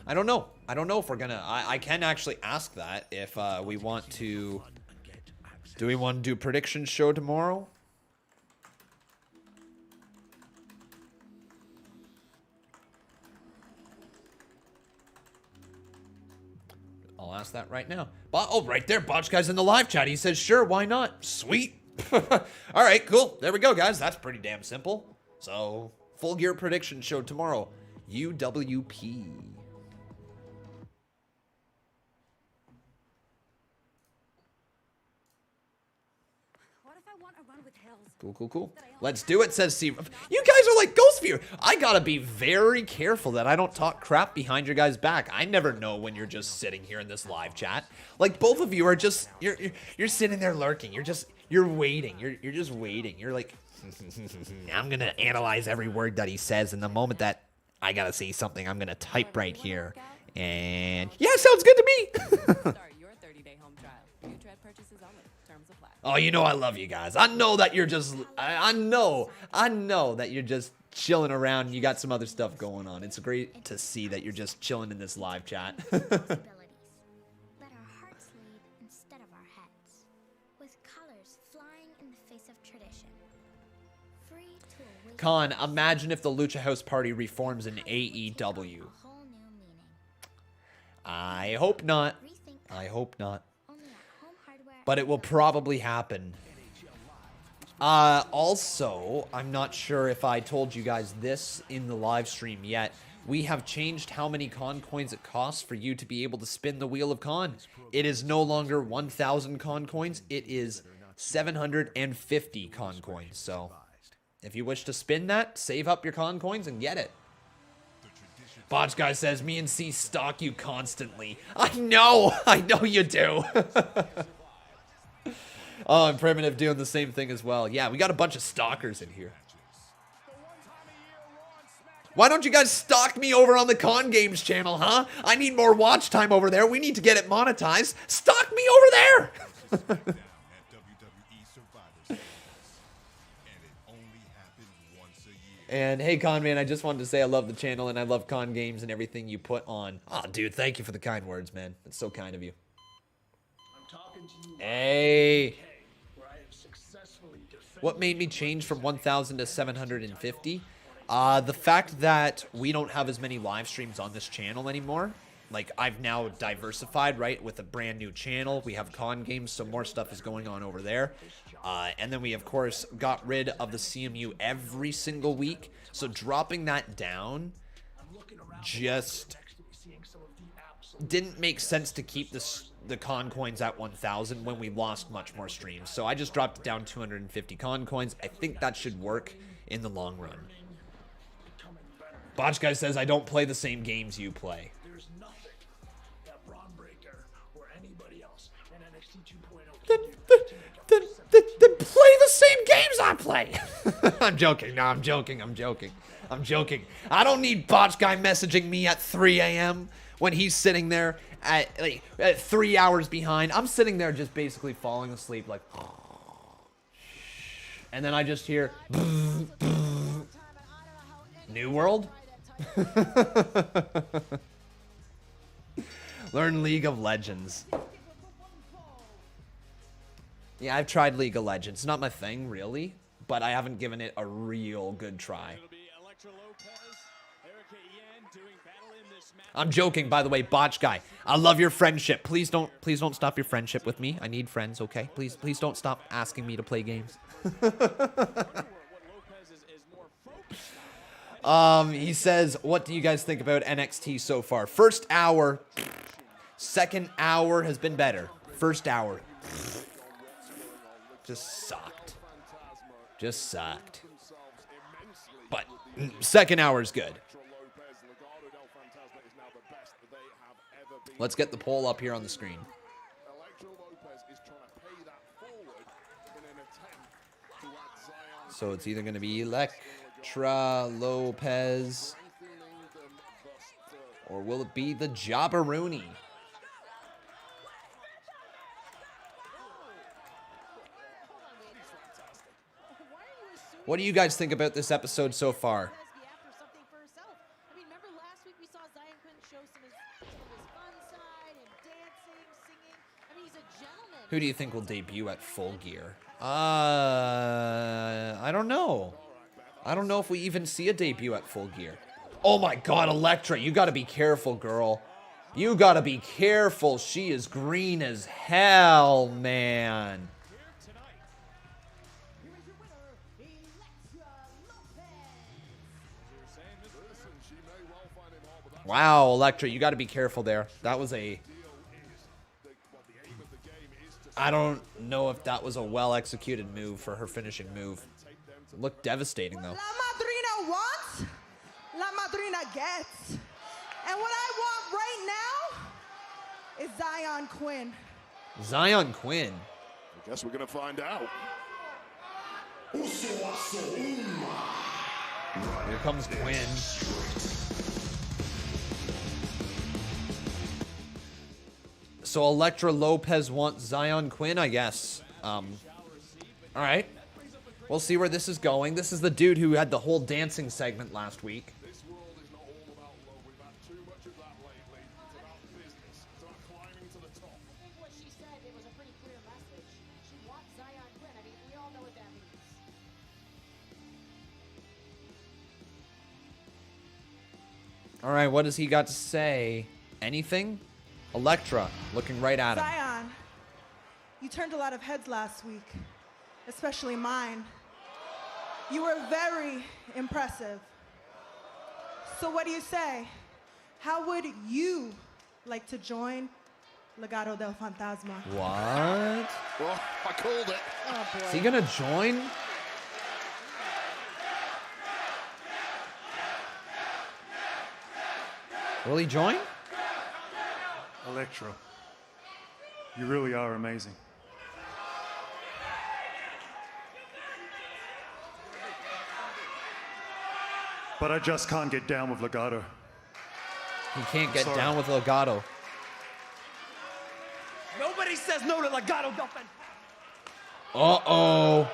I don't know. I don't know if we're gonna... I can actually ask that if we want to... Do we want to do prediction show tomorrow? I'll ask that right now. Oh, right there. Botch Guy's in the live chat. He says, sure, why not? Sweet. All right, cool. There we go, guys. That's pretty damn simple. So, full gear prediction show tomorrow. UWP. Cool. Let's do it, says C. You guys are like Ghost Viewer. I gotta be very careful that I don't talk crap behind your guys' back. I never know when you're just sitting here in this live chat. Like, both of you are just, you're sitting there lurking. You're waiting. You're just waiting. You're like, I'm gonna analyze every word that he says, and the moment that I gotta say something, I'm gonna type right here. And yeah, sounds good to me. Start your 30-day home trial. New tread purchases only. Terms apply. Oh, you know I love you guys. I know that you're just, I know that you're just chilling around. You got some other stuff going on. It's great to see that you're just chilling in this live chat. Let our hearts lead instead of our heads, with colors flying in the face of tradition. Free to awaken. Con, imagine if the Lucha House Party reforms in AEW. I hope not. I hope not. But it will probably happen. Also, I'm not sure if I told you guys this in the live stream yet. We have changed how many con coins it costs for you to be able to spin the Wheel of Con. It is no longer 1,000 con coins. It is 750 con coins. So, if you wish to spin that, save up your con coins and get it. Botch Guy says, me and C stalk you constantly. I know you do. Oh, and Primitive doing the same thing as well. Yeah, we got a bunch of stalkers in here. Why don't you guys stalk me over on the Con Games channel, huh? I need more watch time over there. We need to get it monetized. Stalk me over there. And hey, Con Man, I just wanted to say I love the channel and I love Con Games and everything you put on. Oh, dude, thank you for the kind words, man. That's so kind of you. Hey. What made me change from 1,000 to 750? The fact that we don't have as many live streams on this channel anymore. Like, I've now diversified, right, with a brand new channel. We have Con Games, so more stuff is going on over there. And then we, of course, got rid of the CMU every single week. So dropping that down just didn't make sense to keep the con coins at 1,000 when we lost much more streams. So I just dropped it down 250 con coins. I think that should work in the long run. Botch Guy says, I don't play the same games you play. There's nothing that Bron Breakker or anybody else in NXT 2.0 Then play the same games I play. I'm joking. No, I'm joking. I'm joking. I don't need Botch Guy messaging me at 3 a.m. when he's sitting there at 3 hours behind. I'm sitting there just basically falling asleep like, and then I just hear New World. Learn League of Legends. Yeah, I've tried League of Legends. It's not my thing, really, but I haven't given it a real good try. I'm joking, by the way, Botch Guy. I love your friendship. Please don't stop your friendship with me. I need friends, okay? Please don't stop asking me to play games. He says, what do you guys think about NXT so far? First hour. Second hour has been better. First hour. Just sucked. But second hour is good. Let's get the poll up here on the screen. So it's either going to be Elektra Lopez, or will it be the Jabberoonie? What do you guys think about this episode so far? Who do you think will debut at Full Gear? I don't know. I don't know if we even see a debut at Full Gear. Oh my god, Elektra, you gotta be careful, girl. You gotta be careful. She is green as hell, man. Wow, Elektra, you gotta be careful there. That was a... I don't know if that was a well-executed move for her finishing move. Looked devastating, though. La Madrina wants, La Madrina gets. And what I want right now is Xyon Quinn. Xyon Quinn. I guess we're going to find out. Here comes Quinn. So Elektra Lopez wants Xyon Quinn, I guess. All right. We'll see where this is going. This is the dude who had the whole dancing segment last week. This world is not all about love. We've had too much of that lately. It's about business. It's about climbing to the top. I think what she said, it was a pretty clear message. She wants Xyon Quinn. I mean, we all know what that means. All right, what does he got to say? Anything? Elektra, looking right at him. Xyon, you turned a lot of heads last week, especially mine. You were very impressive. So what do you say? How would you like to join Legado del Fantasma? What? Well, I called it. Oh, boy. Is he gonna join? Will he join? Elektra, you really are amazing. But I just can't get down with Legado. He can't get Sorry. down with Legado. Nobody says no to Legado del Fantasma. Uh-oh.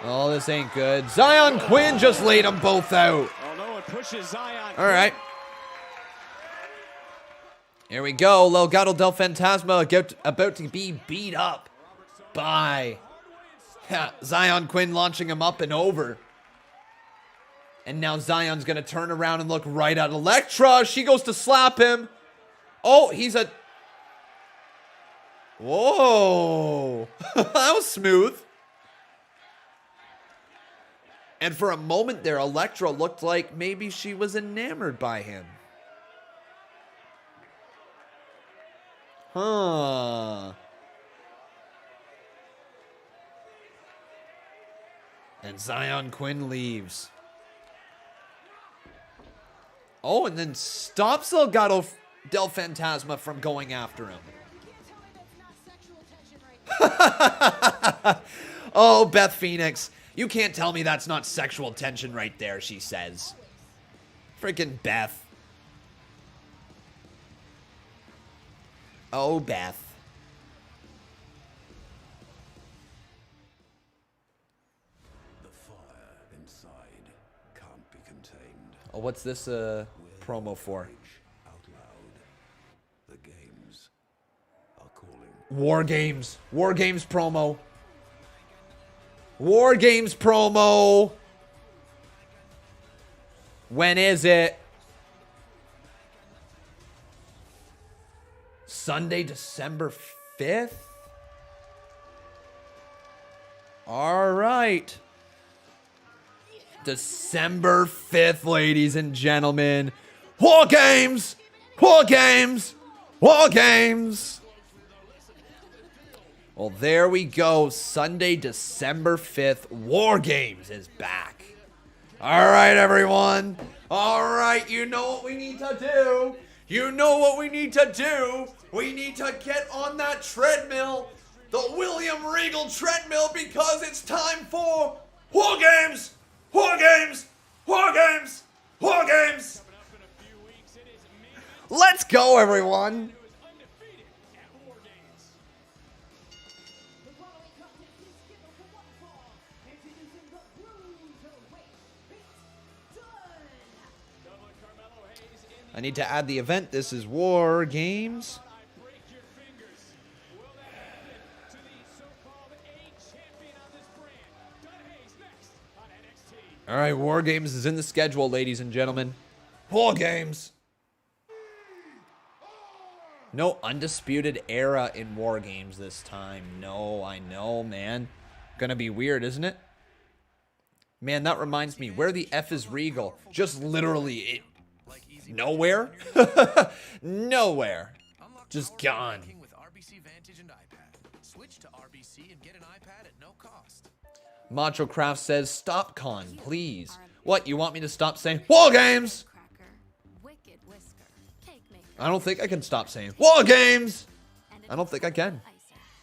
Oh, this ain't good. Xyon Quinn just laid them both out. Oh no, it pushes Xyon. All right. Here we go. Legado del Fantasma about to be beat up by Xyon Quinn, launching him up and over. And now Zion's going to turn around and look right at Elektra. She goes to slap him. Oh, he's a... Whoa. That was smooth. And for a moment there, Elektra looked like maybe she was enamored by him. Huh. And Xyon Quinn leaves. Oh, and then stops Legado del Fantasma from going after him. Oh, Beth Phoenix. You can't tell me that's not sexual tension right there, she says. Freaking Beth. Oh, Beth. The fire inside can't be contained. Oh, what's this promo for? Out loud. The games are calling. War Games. War Games promo. War Games promo. When is it? Sunday, December 5th? All right. December 5th, ladies and gentlemen. War Games! War Games! War Games! Well, there we go. Sunday, December 5th. War Games is back. All right, everyone. All right, you know what we need to do. You know what we need to do. We need to get on that treadmill, the William Regal treadmill, because it's time for War Games. War Games. War Games. War Games. Let's go, everyone. I need to add the event. This is War Games. All right, War Games is in the schedule, ladies and gentlemen. War Games. No Undisputed Era in War Games this time. No, I know, man. Gonna be weird, isn't it? Man, that reminds me. Where the F is Regal? Just literally nowhere. Nowhere. Just gone. Switch to RBC and get an iPad at no cost. Macho Craft says, stop Con, please. What, you want me to stop saying War Games? I don't think I can stop saying War Games. I don't think I can.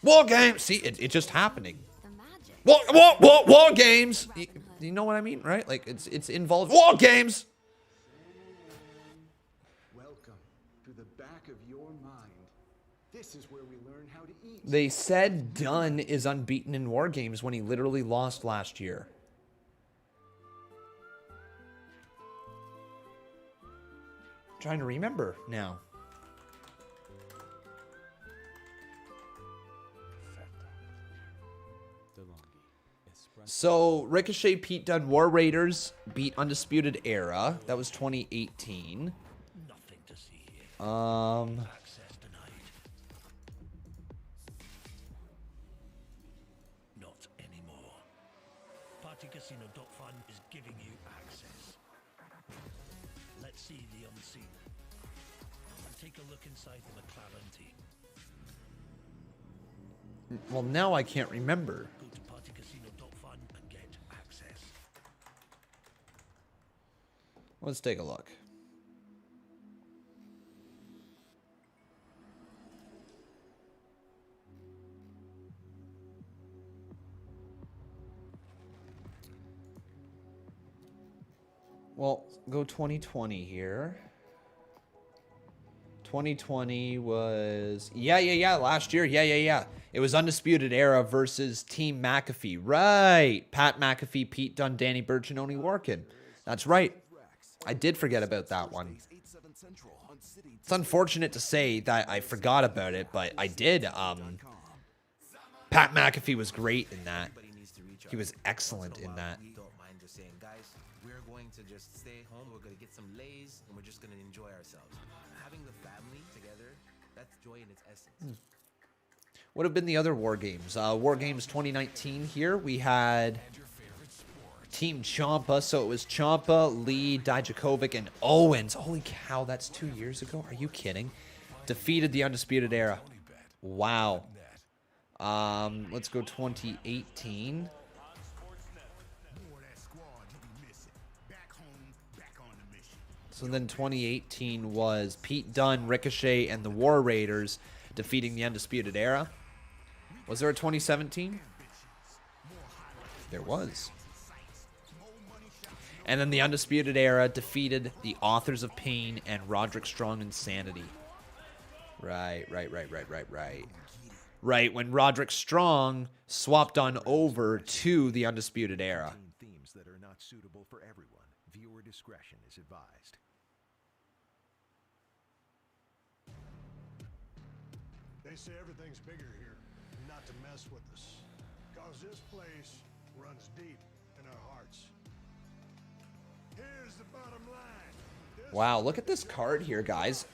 War Games. See, it's just happening. War Games. You know what I mean, right? Like, it's involved. War Games. Welcome to the back of your mind. This is where we learn how to eat. They said Dunn is unbeaten in War Games when he literally lost last year. I'm trying to remember now. So, Ricochet, Pete Dunne, War Raiders beat Undisputed Era. That was 2018. Nothing to see here. Access denied. Not anymore. PartyCasino.fun is giving you access. Let's see the unseen. And take a look inside the McLaren team. Well, now I can't remember. Go to PartyCasino.fun and get access. Let's take a look. Well, go 2020 here. 2020 was... Yeah, last year. Yeah. It was Undisputed Era versus Team McAfee. Right. Pat McAfee, Pete Dunne, Danny Burch, and Oney Lorcan. That's right. I did forget about that one. It's unfortunate to say that I forgot about it, but I did. Pat McAfee was great in that. He was excellent in that. Don't mind just saying, guys, we're going to just stay home. We're going to get some lays, and we're just going to enjoy ourselves. Having the family together, that's joy in its essence. What have been the other War Games? War Games 2019 here. We had Team Ciampa. So it was Ciampa, Lee, Dijakovic, and Owens. Holy cow, that's 2 years ago? Are you kidding? Defeated the Undisputed Era. Wow. Let's go 2018. So then 2018 was Pete Dunne, Ricochet, and the War Raiders defeating the Undisputed Era. Was there a 2017? There was. And then the Undisputed Era defeated the Authors of Pain and Roderick Strong Insanity. Right. Right, when Roderick Strong swapped on over to the Undisputed Era. Themes that are not suitable for everyone. Viewer discretion is advised. They say everything's bigger here, not to mess with us. Cause this place runs deep in our hearts. Here's the bottom line. Wow, look at this card here, guys.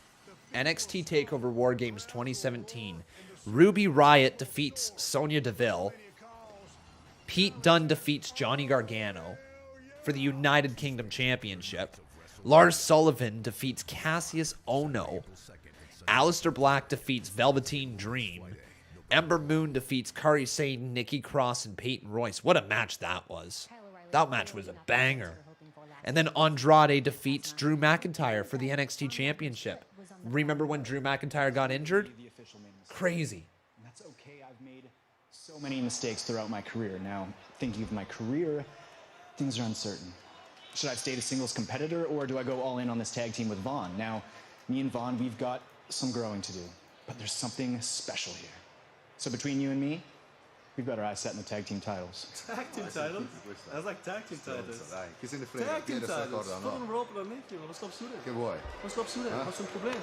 NXT TakeOver War Games 2017. Ruby Riott defeats Sonya Deville. Pete Dunne defeats Johnny Gargano for the United Kingdom Championship. Lars Sullivan defeats Cassius Ohno. Aleister Black defeats Velveteen Dream. Ember Moon defeats Kairi Sane, Nikki Cross, and Peyton Royce. What a match that was. That match was a banger. And then Andrade defeats Drew McIntyre for the NXT Championship. Remember when Drew McIntyre got injured? Crazy. That's okay. I've made so many mistakes throughout my career. Now, thinking of my career, things are uncertain. Should I stay a singles competitor, or do I go all in on this tag team with Vaughn? Now, me and Vaughn, we've got some growing to do, but there's something special here. So between you and me, we've got our eyes set in the tag team titles. Tag team titles? That's like tag team titles. Chi se ne frega? Tag team Chi se ne titles. accorda, Tot no? een Raw probleem niet, joh. Wat is het absurde? Che vuoi? Wat is het absurde? Huh? Wat is een probleem?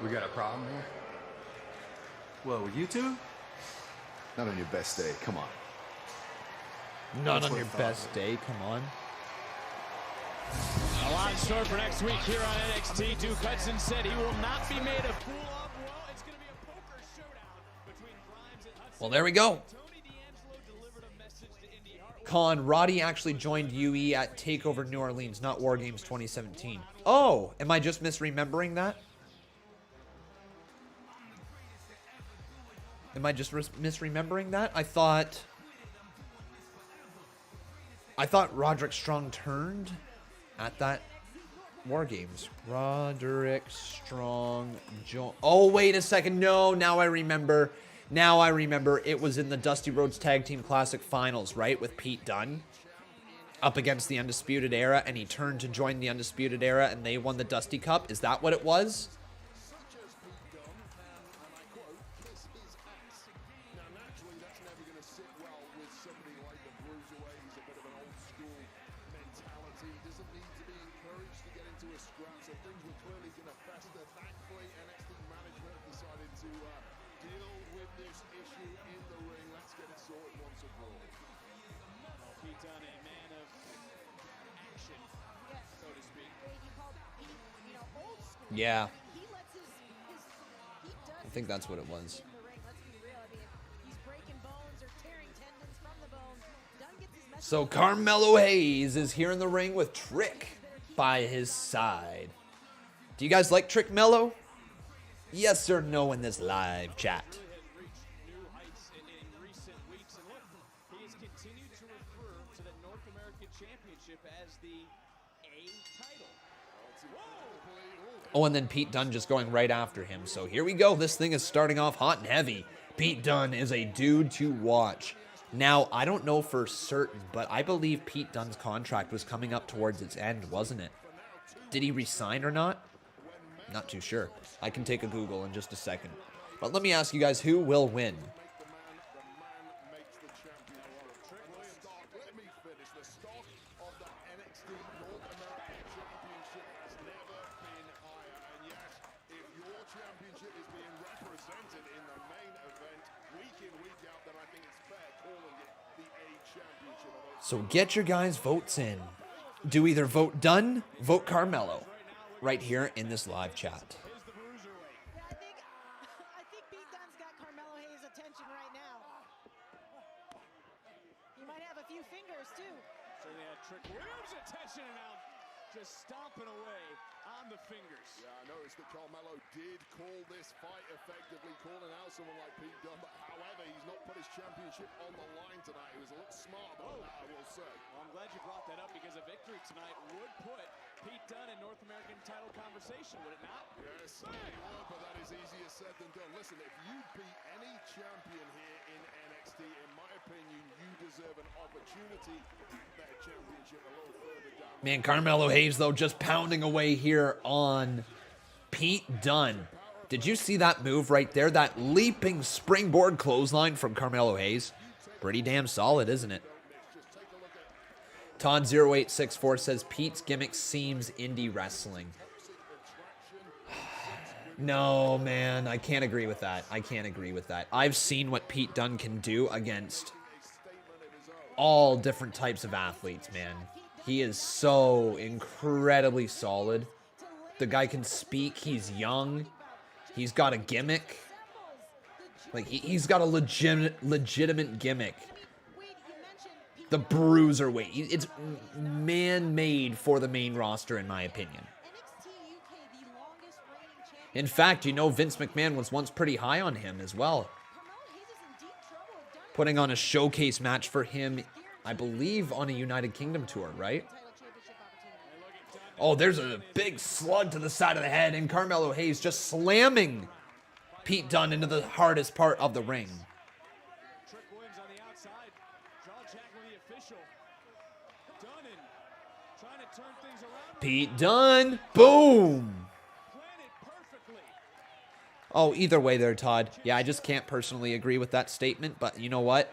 We got a problem here? Well, with you two? Not on your best day. Come on. Not That's on what your I thought. best day, come on. A lot in store for next week here on NXT. Duke Hudson said he will not be made a fool of. Well, it's going to be a poker showdown between Grimes and Hudson. Well, there we go. Con, Roddy actually joined UE at TakeOver New Orleans, not War Games 2017. Oh, am I just misremembering that? Am I just misremembering that? I thought Roderick Strong turned at that War Games. Roderick Strong. Oh, wait a second. No, now I remember. Now I remember. It was in the Dusty Rhodes Tag Team Classic Finals, right? With Pete Dunne up against the Undisputed Era, and he turned to join the Undisputed Era, and they won the Dusty Cup. Is that what it was? Yeah. I think that's what it was. So Carmelo Hayes is here in the ring with Trick by his side. Do you guys like Trick Mello? Yes or no in this live chat? Oh, and then Pete Dunne just going right after him. So here we go. This thing is starting off hot and heavy. Pete Dunne is a dude to watch. Now, I don't know for certain, but I believe Pete Dunne's contract was coming up towards its end, wasn't it? Did he resign or not? Not too sure. I can take a Google in just a second. But let me ask you guys, who will win? So get your guys' votes in. Do either vote Dunne, vote Carmelo, right here in this live chat. I think Pete Dunne's got Carmelo Hayes' attention right now. He might have a few fingers too. So they had Trick Williams' attention and now just stomping away on the fingers. Yeah, I noticed that Carmelo did call this fight effectively, calling out someone like Pete Dunne, but however, he's not put his championship on the line tonight. He was a little smart about that, I will say. Well, I'm glad you brought that up because a victory tonight would put Pete Dunne in North American title conversation, would it not? Yes, it would, but that is easier said than done. Listen, if you beat any champion here in NXT, in my opinion, you deserve an opportunity at that championship a little further down. Man, Carmelo Hayes, though, just pounding away here on Pete Dunne. Did you see that move right there? That leaping springboard clothesline from Carmelo Hayes. Pretty damn solid, isn't it? Todd0864 says, Pete's gimmick seems indie wrestling. No, man, I can't agree with that. I can't agree with that. I've seen what Pete Dunne can do against all different types of athletes, man. He is so incredibly solid. The guy can speak. He's young. He's got a gimmick. Like, he's got a legitimate gimmick. The bruiserweight. It's man-made for the main roster, in my opinion. In fact, you know, Vince McMahon was once pretty high on him as well. Putting on a showcase match for him, I believe, on a United Kingdom tour, right? Oh, there's a big slug to the side of the head, and Carmelo Hayes just slamming Pete Dunne into the hardest part of the ring. Trick Williams on the outside. Jaw jack with the official. Dunne trying to turn things around. Pete Dunne. Boom. Oh, either way there, Todd. Yeah, I just can't personally agree with that statement, but you know what?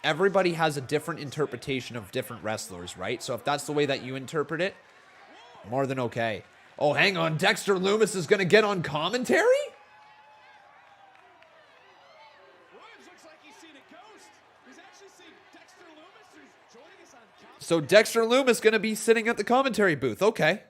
Everybody has a different interpretation of different wrestlers, right? So if that's the way that you interpret it, more than okay. Oh, hang on. Dexter Lumis is going to get on commentary? So Dexter Lumis going to be sitting at the commentary booth. Okay.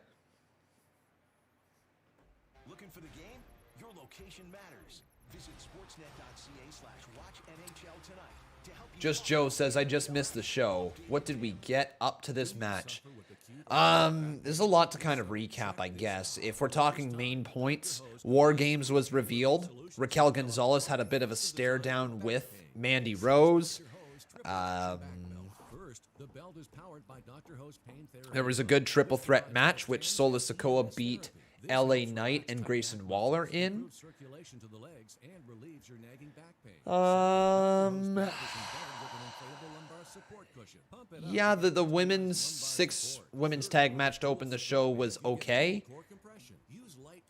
Looking for the game? Your location matters. Visit sportsnet.ca/watchnhl tonight to help you. Just Joe says, I just missed the show. What did we get up to this match? There's a lot to kind of recap, I guess. If we're talking main points, War Games was revealed. Raquel Gonzalez had a bit of a stare down with Mandy Rose. There was a good triple threat match, which Solo Sikoa beat LA Knight and Grayson Waller in. Yeah, the women's 6 women's tag match to open the show was okay.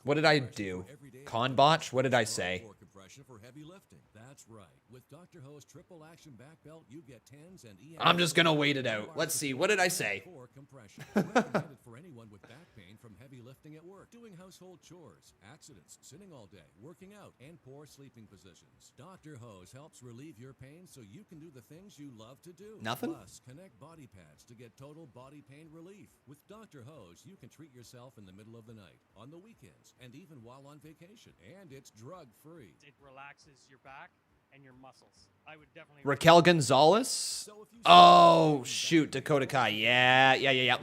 What did I do? Con botch? What did I say? I'm just gonna wait it out. Let's see. What did I say? For anyone with back pain from heavy lifting at work, doing household chores, accidents, sitting all day, working out, and poor sleeping positions. Dr. Hose helps relieve your pain so you can do the things you love to do. Nothing? Plus, connect body pads to get total body pain relief. With Dr. Hose, you can treat yourself in the middle of the night, on the weekends, and even while on vacation. And it's drug-free. It relaxes your back and your muscles. I would definitely... Raquel Gonzalez? Oh, shoot. Dakota Kai. Yeah.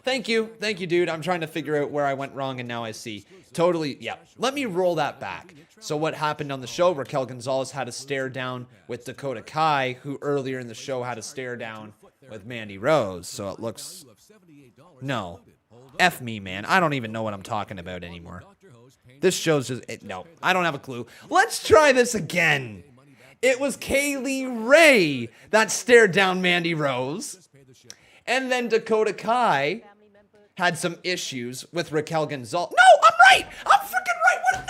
Thank you, dude. I'm trying to figure out where I went wrong, and now I see. Totally, yeah. Let me roll that back. So what happened on the show, Raquel Gonzalez had a stare down with Dakota Kai, who earlier in the show had a stare down with Mandy Rose. So it looks... No. F me, man. I don't even know what I'm talking about anymore. This show's just... No, I don't have a clue. Let's try this again. It was Kaylee Ray that stared down Mandy Rose. And then Dakota Kai had some issues with Raquel Gonzalez. No, I'm right. I'm freaking right. What?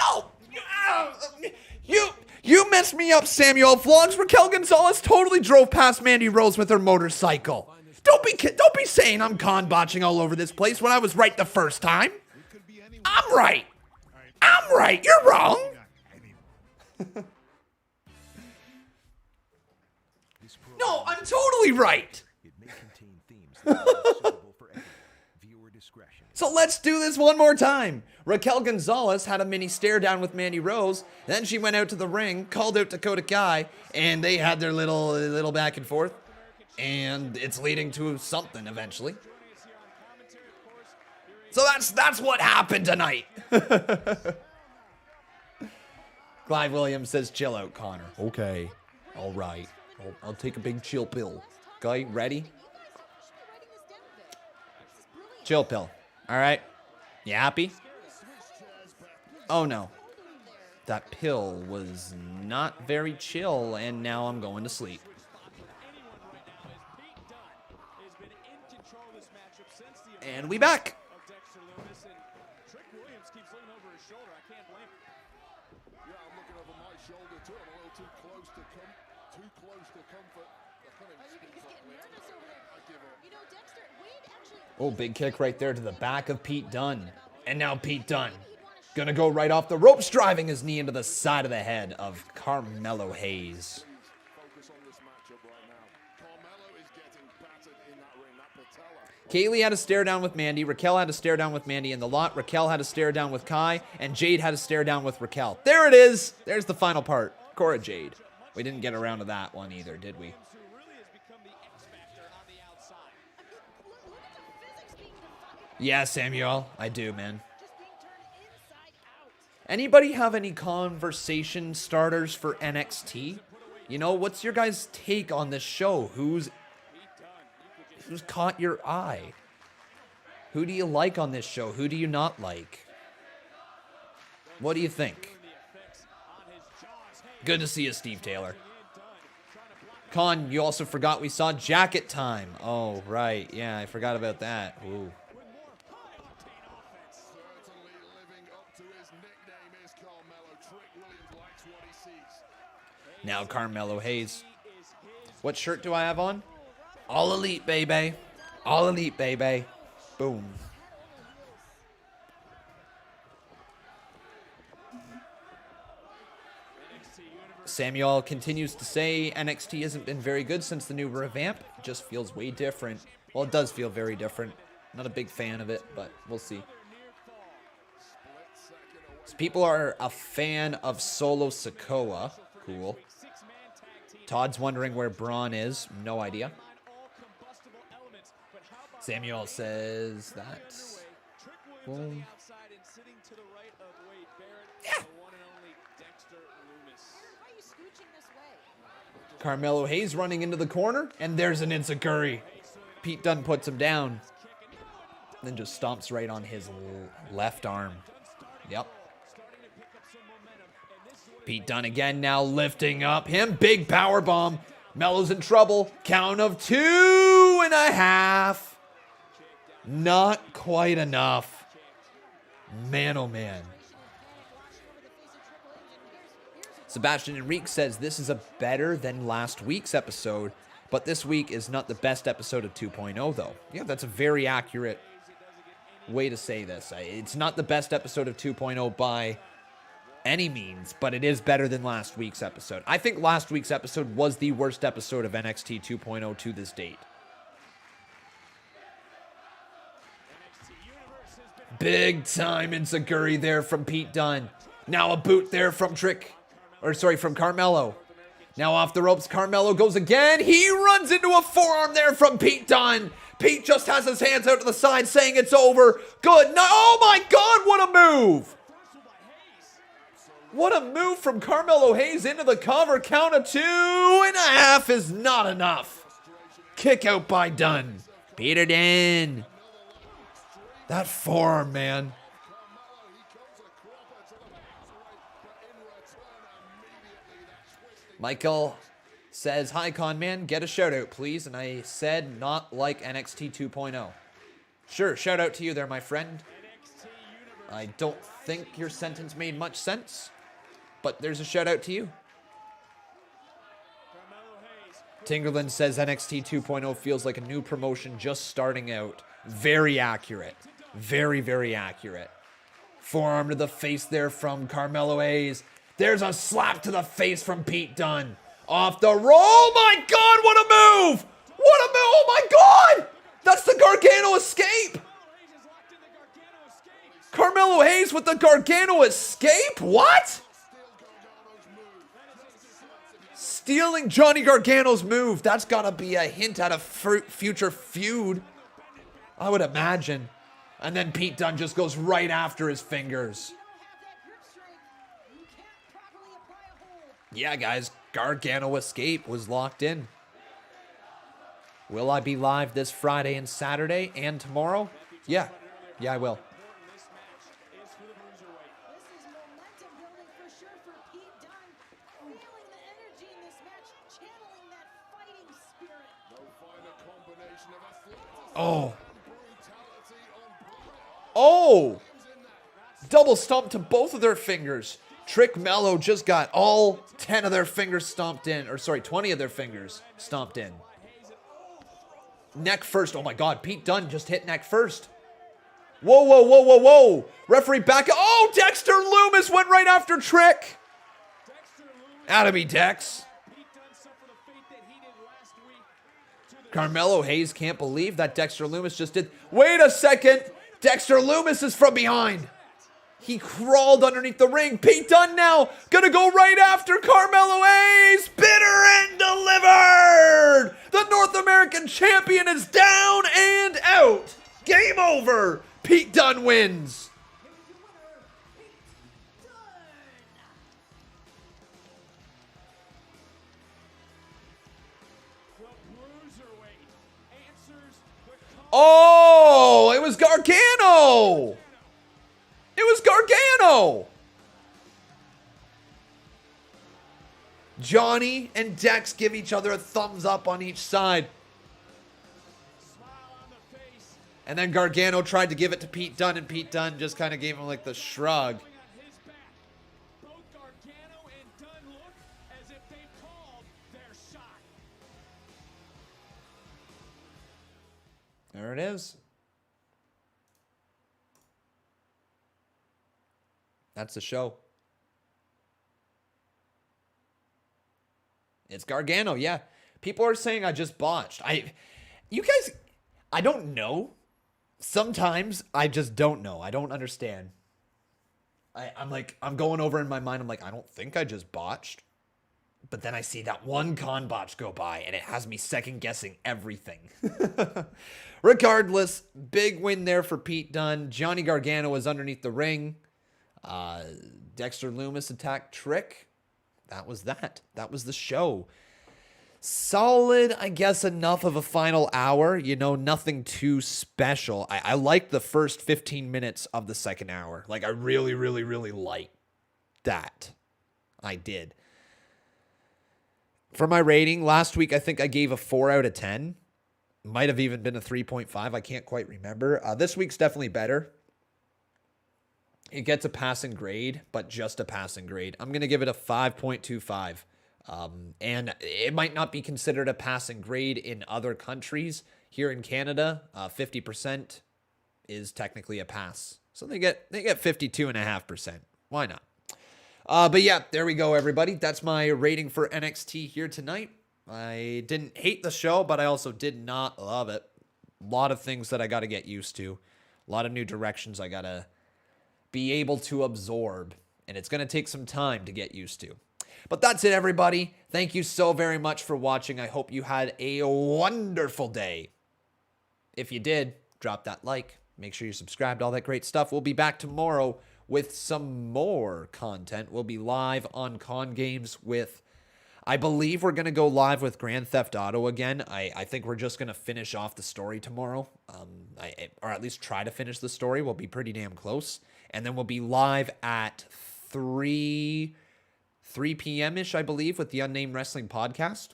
No. You messed me up, Samuel Vlogs. Raquel Gonzalez totally drove past Mandy Rose with her motorcycle. Don't be saying I'm con botching all over this place when I was right the first time. I'm right. You're wrong. No, I'm totally right. So let's do this one more time. Raquel Gonzalez had a mini stare down with Mandy Rose. Then she went out to the ring, called out Dakota Kai, and they had their little back and forth. And it's leading to something eventually. So that's what happened tonight. Clive Williams says, chill out, Connor. Okay. All right. I'll take a big chill pill. Okay, ready? Chill pill. All right. You happy? Oh, no. That pill was not very chill, and now I'm going to sleep. And we back. Oh, big kick right there to the back of Pete Dunne. And now Pete Dunne gonna go right off the ropes, driving his knee into the side of the head of Carmelo Hayes. Kaylee had a stare down with Mandy. Raquel had a stare down with Mandy in the lot. Raquel had a stare down with Kai. And Jade had a stare down with Raquel. There it is. There's the final part. Cora Jade. We didn't get around to that one either, did we? Yeah, Samuel. I do, man. Anybody have any conversation starters for NXT? You know, what's your guys' take on this show? Who's caught your eye? Who do you like on this show? Who do you not like? What do you think? Good to see you, Steve Taylor. Con, you also forgot we saw Jacket Time. Oh, right. Yeah, I forgot about that. Ooh. Now Carmelo Hayes. What shirt do I have on? All Elite, baby. All Elite, baby. Boom. Samuel continues to say NXT hasn't been very good since the new revamp. It just feels way different. Well, it does feel very different. Not a big fan of it, but we'll see. So people are a fan of Solo Sikoa. Cool. Todd's wondering where Bron is. No idea. Samuel says that. Boom. Yeah. Carmelo Hayes running into the corner, and there's an enziguri. Pete Dunne puts him down, then just stomps right on his left arm. Yep. Pete Dunne again now lifting up him. Big power bomb. Melo's in trouble. Count of 2.5. Not quite enough. Man, oh man. Sebastian Enrique says this is a better than last week's episode, but this week is not the best episode of 2.0 though. Yeah, that's a very accurate way to say this. It's not the best episode of 2.0 by any means, but it is better than last week's episode. I think last week's episode was the worst episode of NXT 2.0 to this date. Big time enziguri there from Pete Dunne. Now a boot there from from Carmelo. Now off the ropes, Carmelo goes again. He runs into a forearm there from Pete Dunne. Pete just has his hands out to the side saying it's over. Good. No, oh my God, what a move. What a move from Carmelo Hayes into the cover. Count of 2.5 is not enough. Kick out by Dunne. Peter Dunne. That forearm, man. Michael says, hi, Con Man, get a shout out, please. And I said, not like NXT 2.0. Sure, shout out to you there, my friend. I don't think your sentence made much sense, but there's a shout out to you. Tingerland says NXT 2.0 feels like a new promotion just starting out. Very accurate. Very, very accurate. Forearm to the face there from Carmelo Hayes. There's a slap to the face from Pete Dunne. Off the roll. Oh my God, what a move! What a move! Oh my God! That's the Gargano escape! Carmelo Hayes with the Gargano escape? What? Stealing Johnny Gargano's move. That's gotta be a hint at a future feud, I would imagine. And then Pete Dunne just goes right after his fingers. Yeah, guys, Gargano escape was locked in. Will I be live this Friday and Saturday and tomorrow? Yeah, I will. Oh! Double stomp to both of their fingers. Trick Mello just got all 10 of their fingers stomped in. Or sorry, 20 of their fingers stomped in. Neck first. Oh my God, Pete Dunne just hit neck first. Whoa, whoa, whoa, whoa, whoa. Referee back. Oh, Dexter Lumis went right after Trick. Out of me, Dex. Carmelo Hayes can't believe that Dexter Lumis just did. Wait a second. Dexter Lumis is from behind. He crawled underneath the ring. Pete Dunne now gonna go right after Carmelo Hayes. Bitter and delivered. The North American champion is down and out. Game over. Pete Dunne wins. Oh, it was Gargano. It was Gargano. Johnny and Dex give each other a thumbs up on each side. And then Gargano tried to give it to Pete Dunne, and Pete Dunne just kind of gave him like the shrug. There it is. That's the show. It's Gargano, yeah. People are saying I just botched. You guys, I don't know. Sometimes I just don't know. I don't understand. I'm going over in my mind. I'm like, I don't think I just botched. But then I see that one con botch go by, and it has me second-guessing everything. Regardless, big win there for Pete Dunne. Johnny Gargano was underneath the ring. Dexter Lumis attacked Trick. That was that. That was the show. Solid, I guess, enough of a final hour. You know, nothing too special. I liked the first 15 minutes of the second hour. Like, I really, really, really liked that. I did. For my rating, last week, I think I gave a 4 out of 10. Might have even been a 3.5. I can't quite remember. This week's definitely better. It gets a passing grade, but just a passing grade. I'm going to give it a 5.25. And it might not be considered a passing grade in other countries. Here in Canada, 50% is technically a pass. So they get 52.5%. Why not? But yeah, there we go, everybody. That's my rating for NXT here tonight. I didn't hate the show, but I also did not love it. A lot of things that I got to get used to. A lot of new directions I got to be able to absorb. And it's going to take some time to get used to. But that's it, everybody. Thank you so very much for watching. I hope you had a wonderful day. If you did, drop that like. Make sure you're subscribed, all that great stuff. We'll be back tomorrow with some more content. We'll be live on Con Games with, I believe we're going to go live with Grand Theft Auto again. I think we're just going to finish off the story tomorrow. Or at least try to finish the story. We'll be pretty damn close. And then we'll be live at 3 p.m.-ish, I believe, with the Unnamed Wrestling Podcast.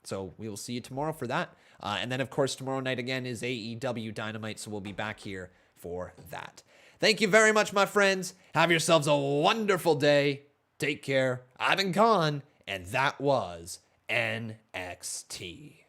So we will see you tomorrow for that. And then, of course, tomorrow night again is AEW Dynamite, so we'll be back here for that. Thank you very much, my friends. Have yourselves a wonderful day. Take care. I've been Con, and that was NXT.